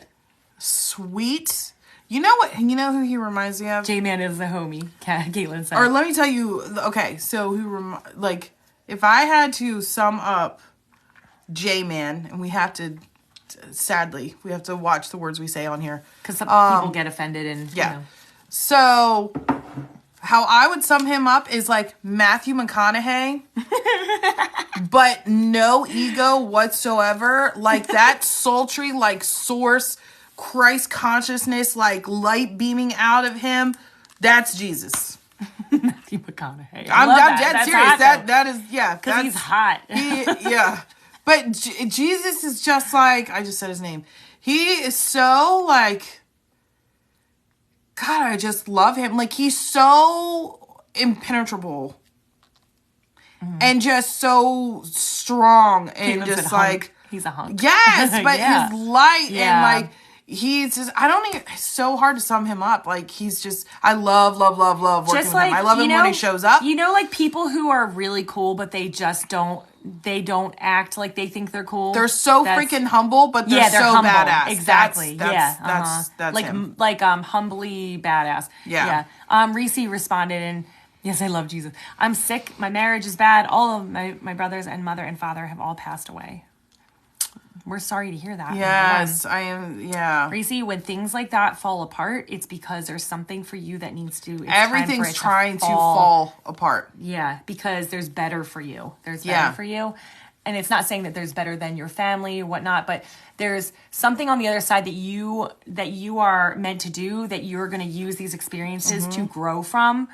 sweet. You know what? You know who he reminds me of? J-Man is the homie, Caitlin said. Or let me tell you, okay, so if I had to sum up J-Man, and we have to, sadly, we have to watch the words we say on here. Because some people get offended and, yeah. You know. So, how I would sum him up is like Matthew McConaughey, but no ego whatsoever. Like that sultry, like source, Christ consciousness, like light beaming out of him. That's Jesus. Matthew McConaughey. I'm dead serious. That is, yeah. Because he's hot. Yeah. But Jesus is just like, I just said his name. He is so like, God, I just love him. Like, he's so impenetrable. And just so strong. And just like, he's a hunk. Yes, but yeah. his light and like, he's just, I don't even, it's so hard to sum him up. Like, he's just, I love working with him. I love him when he shows up. You know, like people who are really cool, but they just don't act like they think they're cool. They're so freaking humble, but they're so humble. Badass. Exactly. That's like him. Like humbly badass. Yeah. Reese responded and yes, I love Jesus. I'm sick. My marriage is bad. All of my brothers and mother and father have all passed away. We're sorry to hear that. Yes, I am. Yeah. Reese, when things like that fall apart, it's because there's something for you that needs to. Everything's trying to fall apart. Yeah, because there's better for you. There's better for you. And it's not saying that there's better than your family or whatnot, but there's something on the other side that you are meant to do, that you're going to use these experiences to grow from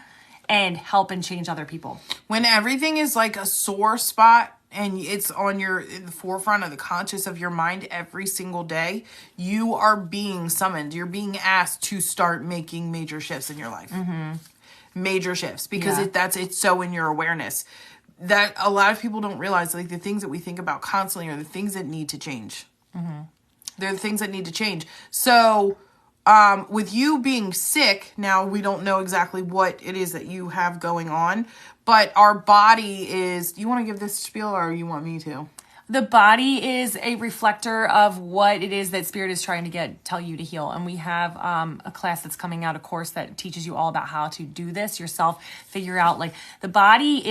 and help and change other people. When everything is like a sore spot, and it's in the forefront of the conscious of your mind every single day, you are being summoned. You're being asked to start making major shifts in your life. Major shifts. Because it's so in your awareness. That a lot of people don't realize, like, the things that we think about constantly are the things that need to change. They're the things that need to change. So, with you being sick, now we don't know exactly what it is that you have going on, but our body is, do you want to give this spiel or you want me to? The body is a reflector of what it is that Spirit is trying to tell you to heal. And we have a class that's coming out, a course that teaches you all about how to do this yourself, figure out, like, the body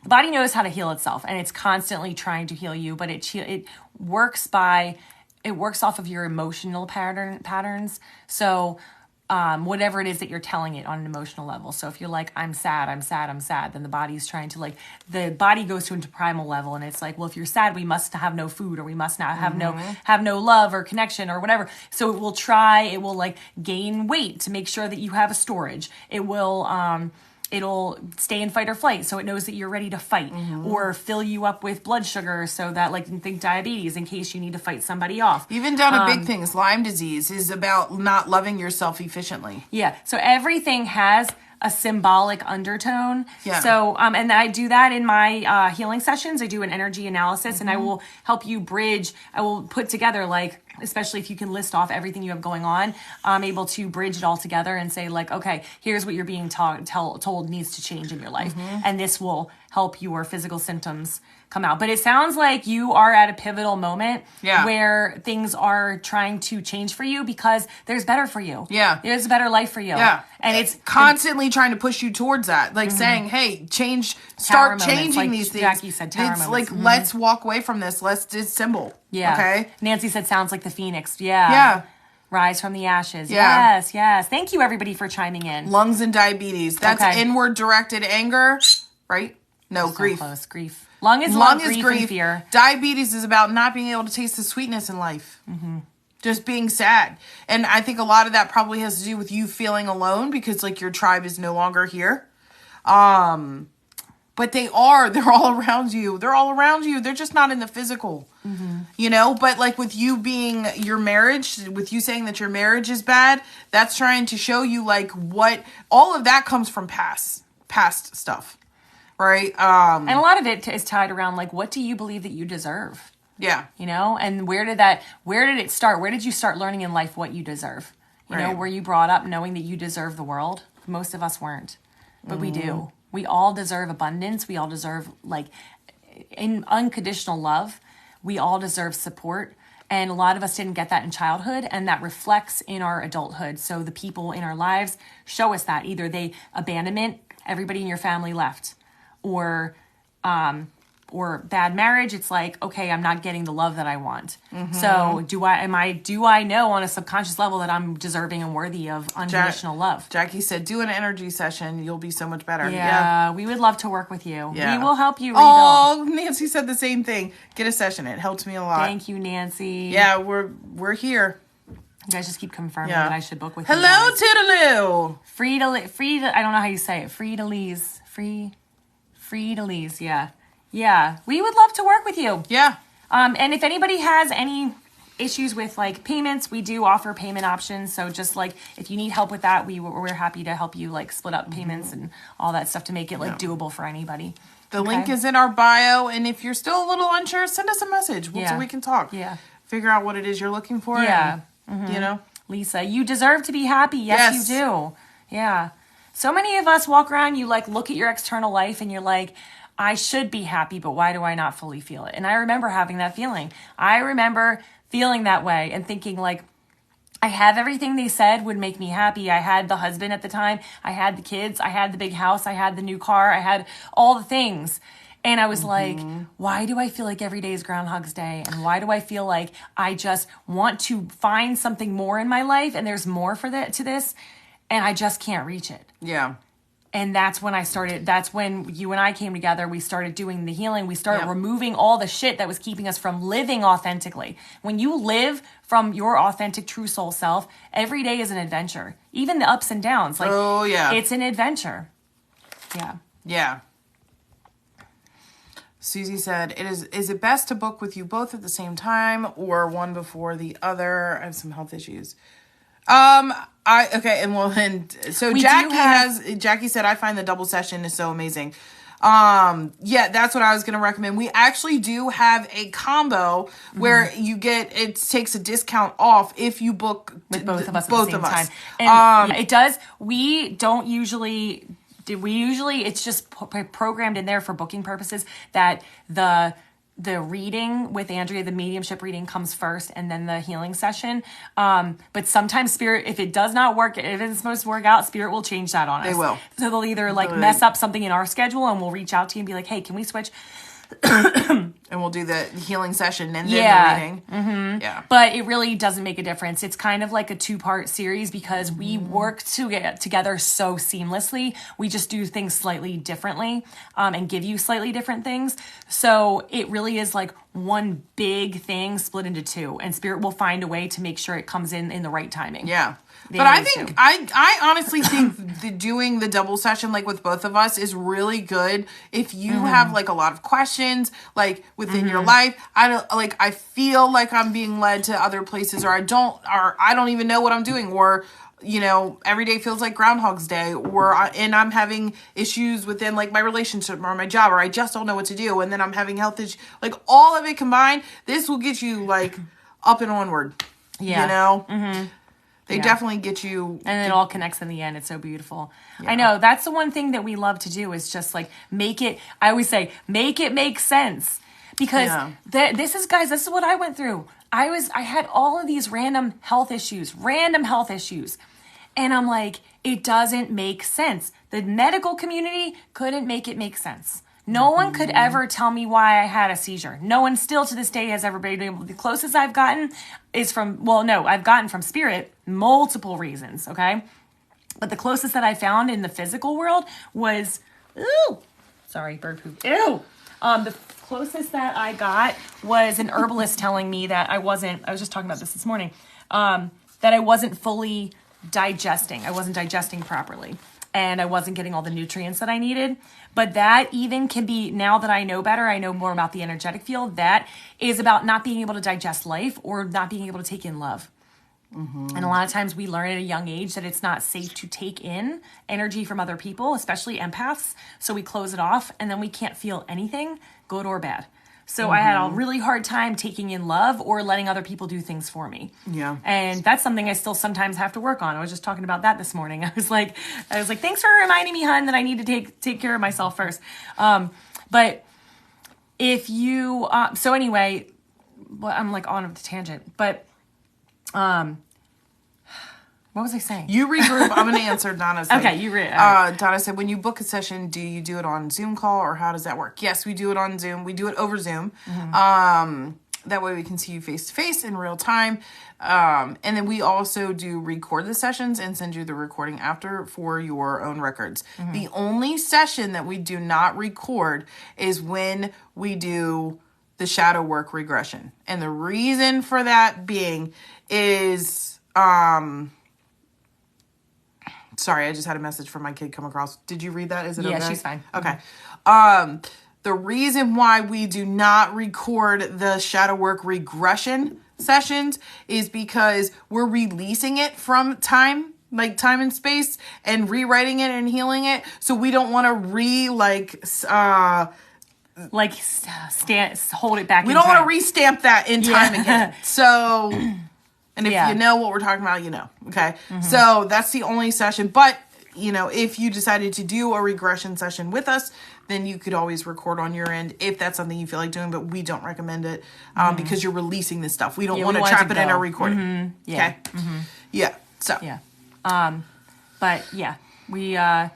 knows how to heal itself, and it's constantly trying to heal you, but it works off of your emotional patterns. So whatever it is that you're telling it on an emotional level. So if you're like, I'm sad, then the body's trying to, the body goes into primal level, and it's like, well, if you're sad, we must have no food, or we must not have no love or connection or whatever. So it will gain weight to make sure that you have a storage. It will It'll stay in fight or flight, so it knows that you're ready to fight, or fill you up with blood sugar, so that, like, think diabetes, in case you need to fight somebody off. Even down to big things. Lyme disease is about not loving yourself efficiently. Yeah. So everything has a symbolic undertone. Yeah. So, and I do that in my healing sessions. I do an energy analysis, and I will help you bridge. I will put together, like, especially if you can list off everything you have going on, I'm able to bridge it all together and say, like, okay, here's what you're being told needs to change in your life. And this will help your physical symptoms come out. But it sounds like you are at a pivotal moment where things are trying to change for you, because there's better for you. Yeah. There's a better life for you. Yeah. And it's constantly trying to push you towards that. Like saying, hey, start changing like these things. Jackie said, tower it's moments. like, let's walk away from this. Let's dissemble. Yeah. Okay. Nancy said, sounds like the phoenix. Yeah. Yeah. Rise from the ashes. Yeah. Yes, yes. Thank you, everybody, for chiming in. Lungs and diabetes. That's Okay. inward directed anger, right? No, So grief. close. Grief. Lung is love, grief, and fear. Diabetes is about not being able to taste the sweetness in life. Just being sad. And I think a lot of that probably has to do with you feeling alone, because, like, your tribe is no longer here. But they're all around you. They're all around you. They're just not in the physical, you know? But, like, with you being your marriage, with you saying that your marriage is bad, that's trying to show you, like, what, all of that comes from past stuff, right? And a lot of it is tied around, like, what do you believe that you deserve? Yeah. You know? And where did it start? Where did you start learning in life what you deserve? You know, were you brought up knowing that you deserve the world? Most of us weren't, but we do. We all deserve abundance. We all deserve, like, in unconditional love. We all deserve support. And a lot of us didn't get that in childhood, and that reflects in our adulthood. So the people in our lives show us that. Either they abandonment, everybody in your family left, or bad marriage. It's like, okay, I'm not getting the love that I want. So do I know on a subconscious level that I'm deserving and worthy of unconditional love? Jackie said, do an energy session. You'll be so much better. Yeah, we would love to work with you. Yeah. We will help you rebuild. Oh, Nancy said the same thing. Get a session. It helped me a lot. Thank you, Nancy. Yeah, we're here. You guys just keep confirming that I should book with you. Hello, Toodaloo. Frida, I don't know how you say it. Frida Lee's. Yeah. Yeah. We would love to work with you. Yeah. And if anybody has any issues with, like, payments, we do offer payment options. So just, like, if you need help with that, we're happy to help you, like, split up payments and all that stuff to make it, like, doable for anybody. The link is in our bio, and if you're still a little unsure, send us a message so we can talk. Yeah. Figure out what it is you're looking for. Yeah. And, you know? Lisa, you deserve to be happy. Yes, you do. Yeah. So many of us walk around, you, like, look at your external life and you're like, I should be happy, but why do I not fully feel it? And I remember having that feeling. I remember feeling that way and thinking, like, I have everything they said would make me happy. I had the husband at the time. I had the kids. I had the big house. I had the new car. I had all the things. And I was like, why do I feel like every day is Groundhog's Day? And why do I feel like I just want to find something more in my life, and there's more to this, and I just can't reach it? Yeah. And that's when that's when you and I came together. We started doing the healing. We started removing all the shit that was keeping us from living authentically. When you live from your authentic, true soul self, every day is an adventure. Even the ups and downs. Like, it's an adventure. Yeah. Yeah. Susie said, is it best to book with you both at the same time or one before the other? I have some health issues. Jackie said, I find the double session is so amazing. Yeah, that's what I was going to recommend. We actually do have a combo where it takes a discount off if you book with both of us at the same time. And it does. It's just programmed in there for booking purposes that the reading with Andrea, the mediumship reading, comes first and then the healing session. But sometimes Spirit, if it does not work, if it's supposed to work out, Spirit will change that on us. They will. So they'll either mess up something in our schedule and we'll reach out to you and be like, hey, can we switch? And we'll do the healing session and then the reading. Yeah. But it really doesn't make a difference. It's kind of like a 2-part series because we work together so seamlessly. We just do things slightly differently and give you slightly different things. So it really is like one big thing split into 2. And Spirit will find a way to make sure it comes in the right timing. Yeah. But I think I honestly think doing the double session like with both of us is really good if you have like a lot of questions like within your life. I feel like I'm being led to other places, or I don't even know what I'm doing, or every day feels like Groundhog's Day, and I'm having issues within like my relationship or my job, or I just don't know what to do, and then I'm having health issues. Like all of it combined, this will get you like up and onward. Yeah. They definitely get you. And it all connects in the end. It's so beautiful. Yeah. I know. That's the one thing that we love to do is just like make it, I always say, make it make sense. Because this is what I went through. I had all of these random health issues. And I'm like, it doesn't make sense. The medical community couldn't make it make sense. No one could ever tell me why I had a seizure. No one still to this day has ever been able. The closest I've gotten is I've gotten from spirit, multiple reasons, okay? But the closest that I found in the physical world was, bird poop. The closest that I got was an herbalist telling me that I was just talking about this morning, that I wasn't fully digesting. I wasn't digesting properly. And I wasn't getting all the nutrients that I needed. But that even can be, now that I know better, I know more about the energetic field, that is about not being able to digest life or not being able to take in love. And a lot of times we learn at a young age that it's not safe to take in energy from other people, especially empaths. So we close it off and then we can't feel anything, good or bad. So I had a really hard time taking in love or letting other people do things for me. Yeah. And that's something I still sometimes have to work on. I was just talking about that this morning. I was like, thanks for reminding me, hon, that I need to take care of myself first. But if you, so anyway, well, I'm like on a tangent, but, what was I saying? You regroup. I'm going to answer Donna's thing. Okay, you read. Donna said, when you book a session, do you do it on Zoom call or how does that work? Yes, we do it on Zoom. We do it over Zoom. That way we can see you face to face in real time. And then we also do record the sessions and send you the recording after for your own records. The only session that we do not record is when we do the shadow work regression. And the reason for that being is... Sorry, I just had a message from my kid come across. Did you read that? Is it okay? Yeah, she's fine. Okay. The reason why we do not record the shadow work regression sessions is because we're releasing it from time and space, and rewriting it and healing it. So we don't want to hold it back. We don't want to restamp that in time again. So... And if you know what we're talking about, you know. Okay. So that's the only session. But, if you decided to do a regression session with us, then you could always record on your end if that's something you feel like doing. But we don't recommend it because you're releasing this stuff. We don't want to trap it in our recording. Yeah. Okay. Yeah. So. Yeah. But yeah, I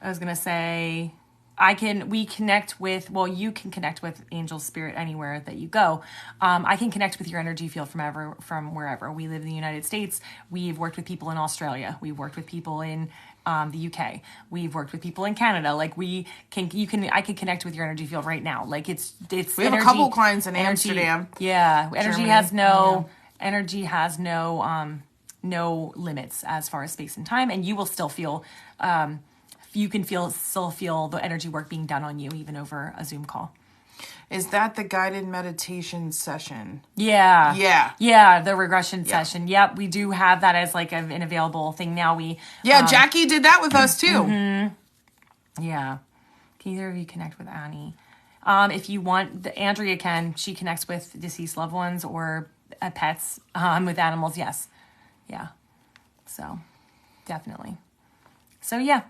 was going to say... you can connect with angel spirit anywhere that you go. I can connect with your energy field from wherever. We live in the United States. We've worked with people in Australia. We've worked with people in the UK. We've worked with people in Canada. Like I can connect with your energy field right now. Like it's. We have a couple clients in Amsterdam. Yeah, energy has no limits as far as space and time, and you will still feel. You can still feel the energy work being done on you, even over a Zoom call. Is that the guided meditation session? Yeah. Yeah. Yeah, the regression session. Yep, we do have that as like an available thing now. Jackie did that with us too. Yeah. Can either of you connect with Annie? If you want, Andrea can. She connects with deceased loved ones or pets with animals. Yes. Yeah. So, definitely. So, yeah.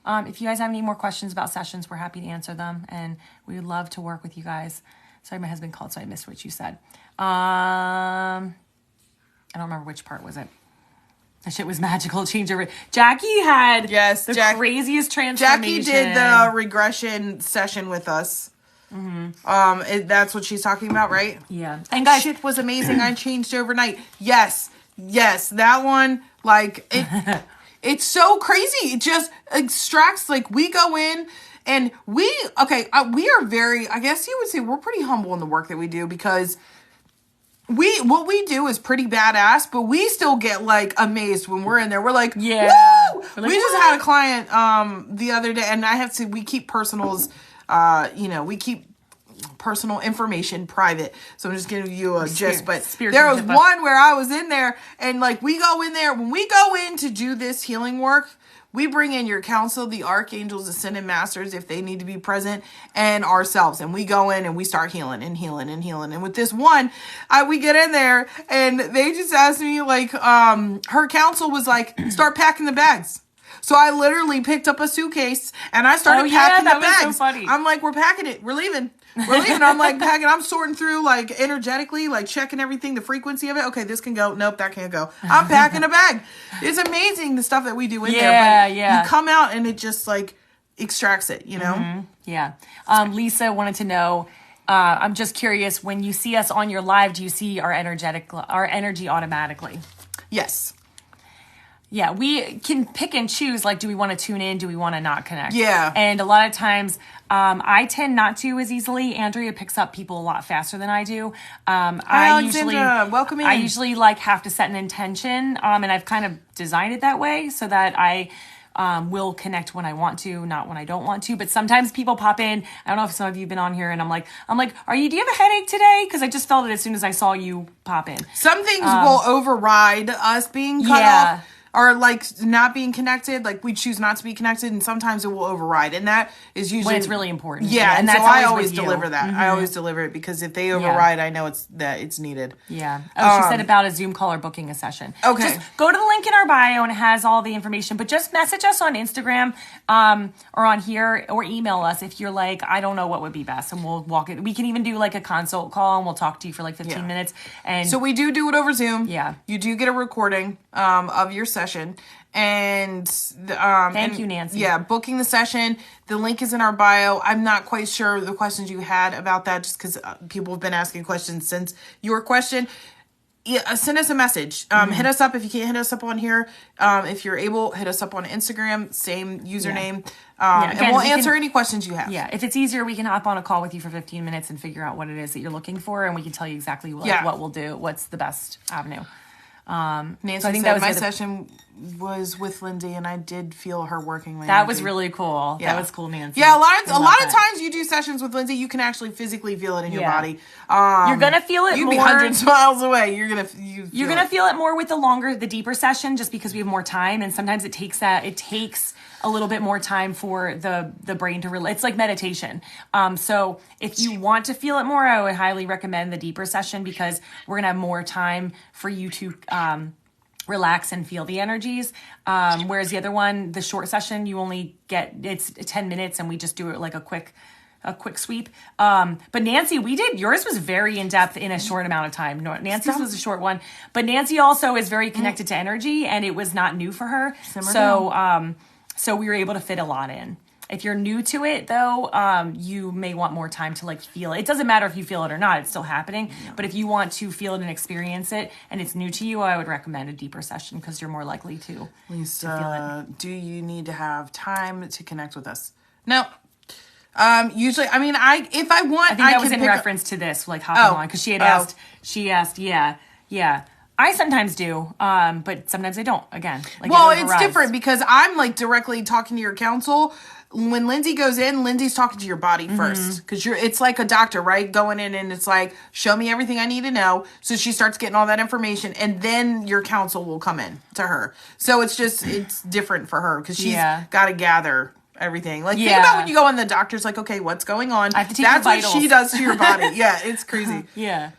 If you guys have any more questions about sessions, we're happy to answer them, and we would love to work with you guys. Sorry, my husband called, so I missed what you said. I don't remember which part was it. That shit was magical. Change over. Jackie had craziest transformation. Jackie did the regression session with us. That's what she's talking about, right? Yeah. And guys, shit was amazing. I changed overnight. Yes, that one. Like it. It's so crazy. It just extracts, we go in and we are very, I guess you would say we're pretty humble in the work that we do because what we do is pretty badass, but we still get like amazed when we're in there. We're like, Yeah. woo! We're like, We just "What?" had a client the other day, and we keep personals, we keep personal information private. So I'm just giving you a gist. But there was one where I was in there, and like we go in there, when we go in to do this healing work, we bring in your council, the archangels, ascended masters, if they need to be present, and ourselves. And we go in and we start healing and healing and healing. And with this one, we get in there and they just asked me, like, her council was like, start packing the bags. So I literally picked up a suitcase and I started packing the bags. So funny. I'm like, we're packing it. We're leaving. We're leaving. I'm like packing. I'm sorting through like energetically, like checking everything, the frequency of it. Okay, this can go. Nope, that can't go. I'm packing a bag. It's amazing the stuff that we do in there. But you come out and it just like extracts it, you know? Mm-hmm. Yeah. Lisa wanted to know, I'm just curious, when you see us on your live, do you see our energy automatically? Yes. Yeah, we can pick and choose, like, do we want to tune in? Do we want to not connect? Yeah. And a lot of times, I tend not to as easily. Andrea picks up people a lot faster than I do. Hi, Alexandra. Welcome in. I usually, like, have to set an intention, and I've kind of designed it that way so that I will connect when I want to, not when I don't want to. But sometimes people pop in. I don't know if some of you have been on here, and I'm like, do you have a headache today? Because I just felt it as soon as I saw you pop in. Some things will override us being cut off. Or like not being connected, like we choose not to be connected, and sometimes it will override, and that is usually when it's really important. Yeah, and that's so I always deliver that. Mm-hmm. I always deliver it because if they override, I know it's needed. Yeah. Oh, she said about a Zoom call or booking a session. Okay. Just go to the link in our bio and it has all the information. But just message us on Instagram, or on here, or email us if you're like, I don't know what would be best, and we'll walk it. We can even do like a consult call and we'll talk to you for like 15 minutes. And so we do it over Zoom. Yeah. You do get a recording of your session. And thank you, Nancy. Yeah, booking the session. The link is in our bio. I'm not quite sure the questions you had about that, just because people have been asking questions since your question. Yeah, send us a message. Hit us up if you can't hit us up on here. If you're able, hit us up on Instagram. Same username. Again, and we'll answer any questions you have. Yeah, if it's easier, we can hop on a call with you for 15 minutes and figure out what it is that you're looking for, and we can tell you exactly what we'll do. What's the best avenue. Nancy so I think said that was my session was with Lindsay, and I did feel her working with That was really cool. Yeah. That was cool, Nancy. Yeah, a lot of times you do sessions with Lindsay, you can actually physically feel it in your body. You're gonna feel it. You'd be hundreds of miles away. You're gonna feel it more with the deeper session, just because we have more time, and sometimes it takes a little bit more time for the brain to relax. It's like meditation. So if you want to feel it more, I would highly recommend the deeper session, because we're gonna have more time for you to relax and feel the energies. Whereas the other one, the short session, you only get, it's 10 minutes and we just do it like a quick sweep. But Nancy, yours was very in depth in a short amount of time. Nancy's was a short one, but Nancy also is very connected to energy, and it was not new for her. So we were able to fit a lot in. If you're new to it, though, you may want more time to like feel it. It doesn't matter if you feel it or not; it's still happening. Yeah. But if you want to feel it and experience it, and it's new to you, I would recommend a deeper session, because you're more likely to feel it. Do you need to have time to connect with us? No. Usually, I mean, if I want, I think that was in reference to this, like hopping on, because she asked. Yeah. I sometimes do, but sometimes I don't. Again, it's different because I'm like directly talking to your counsel. When Lindsay goes in, Lindsay's talking to your body first, because it's like a doctor, right? Going in and it's like, show me everything I need to know. So she starts getting all that information, and then your counsel will come in to her. So it's different for her, because she's got to gather everything. Like, think about when you go in, the doctor's like, okay, what's going on? I have to take That's your what she does to your body. Yeah, it's crazy. Yeah.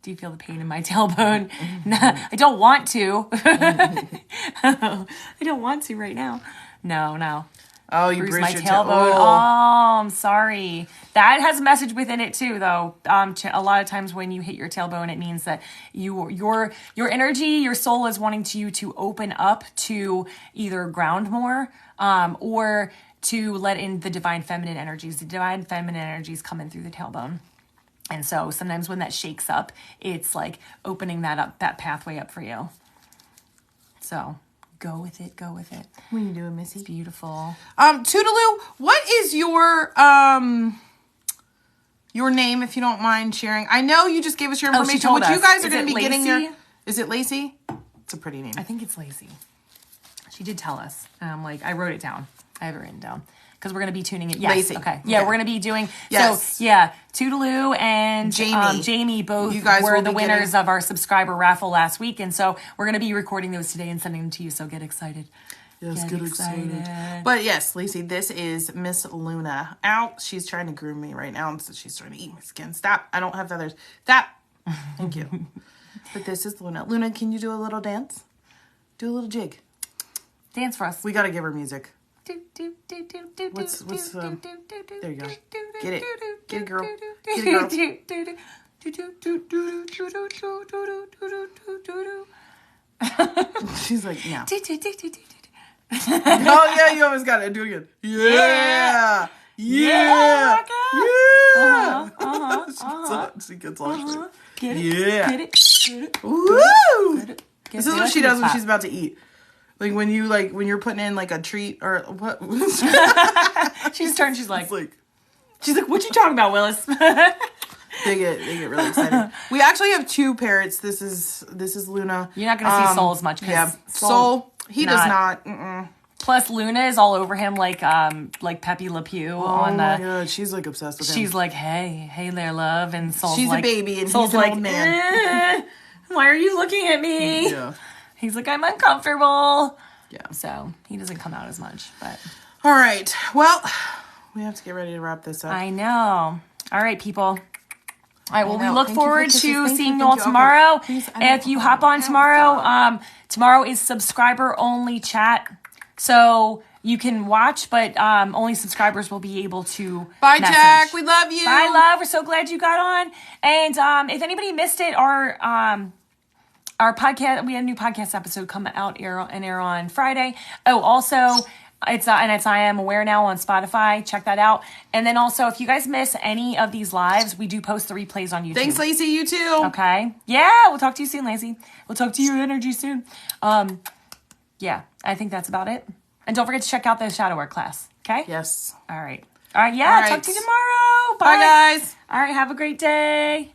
Do you feel the pain in my tailbone? No, I don't want to. I don't want to right now. No. Oh, you bruised my your tailbone. Oh, I'm sorry. That has a message within it too, though. A lot of times when you hit your tailbone, it means that your energy, your soul is wanting you to open up to either ground more, or to let in the divine feminine energies. The divine feminine energies come in through the tailbone. And so sometimes when that shakes up, it's like opening that pathway up for you. So go with it. What are you doing, Missy? It's beautiful. Toodaloo, what is your your name if you don't mind sharing. I know you just gave us your she information, told which you us. guys are Is going to it be getting Lacey? your... Is it Lacey? It's a pretty name. I think it's Lacey. She did tell us. And I'm like, I wrote it down. I have it written down. Because we're going to be tuning it. Yes. Lacey. Okay. Yeah, Okay. we're going to be doing... Yes. So, yeah, Toodaloo and Jamie. Jamie both You guys were will the be winners getting- of our subscriber raffle last week. And so we're going to be recording those today and sending them to you. So get excited. Yes, get excited. But yes, Lacey, this is Miss Luna. Ow, she's trying to groom me right now. So she's trying to eat my skin. Stop. I don't have feathers. Stop. Thank you. But this is Luna. Luna, can you do a little dance? Do a little jig. Dance for us. We got to give her music. What's there you go. Get it. Get it, girl. Get it, girl. She's like, no. Oh, yeah, you always got it. Do it again. Yeah. Yeah. She gets all Get it. Yeah. Get it. Get it. Woo! Get it. This is what she does when she's about to eat. Like when you're putting in like a treat or what? She's turned. She's like, like, what you talking about, Willis? they get really excited. We actually have two parrots. This is Luna. You're not gonna see Soul as much. Yeah, Soul. He does not. Plus, Luna is all over him like Pepe Le Pew on the. Oh my god, she's like obsessed with him. She's like, hey there, love, and Soul's she's like, a baby, and Soul's he's an like, old man. Why are you looking at me? Yeah. He's like, I'm uncomfortable. Yeah. So he doesn't come out as much, but. All right. Well, we have to get ready to wrap this up. I know. All right, people. All right, well, we look Thank you for forward kisses. to Thank seeing you, you all thank you. tomorrow. Okay. Please, I don't- If you hop on tomorrow, tomorrow is subscriber only chat. So you can watch, but only subscribers will be able to Bye, message. Jack. We love you. Bye, love. We're so glad you got on. And if anybody missed it, our podcast, we had a new podcast episode come out air on Friday. Oh, also, it's I Am Aware now on Spotify. Check that out. And then also, if you guys miss any of these lives, we do post the replays on YouTube. Thanks, Lacey. You too. Okay. Yeah, we'll talk to you soon, Lacey. We'll talk to you energy soon. Yeah, I think that's about it. And don't forget to check out the shadow work class. Okay? Yes. All right. Yeah, All right. talk to you tomorrow. Bye, guys. All right, have a great day.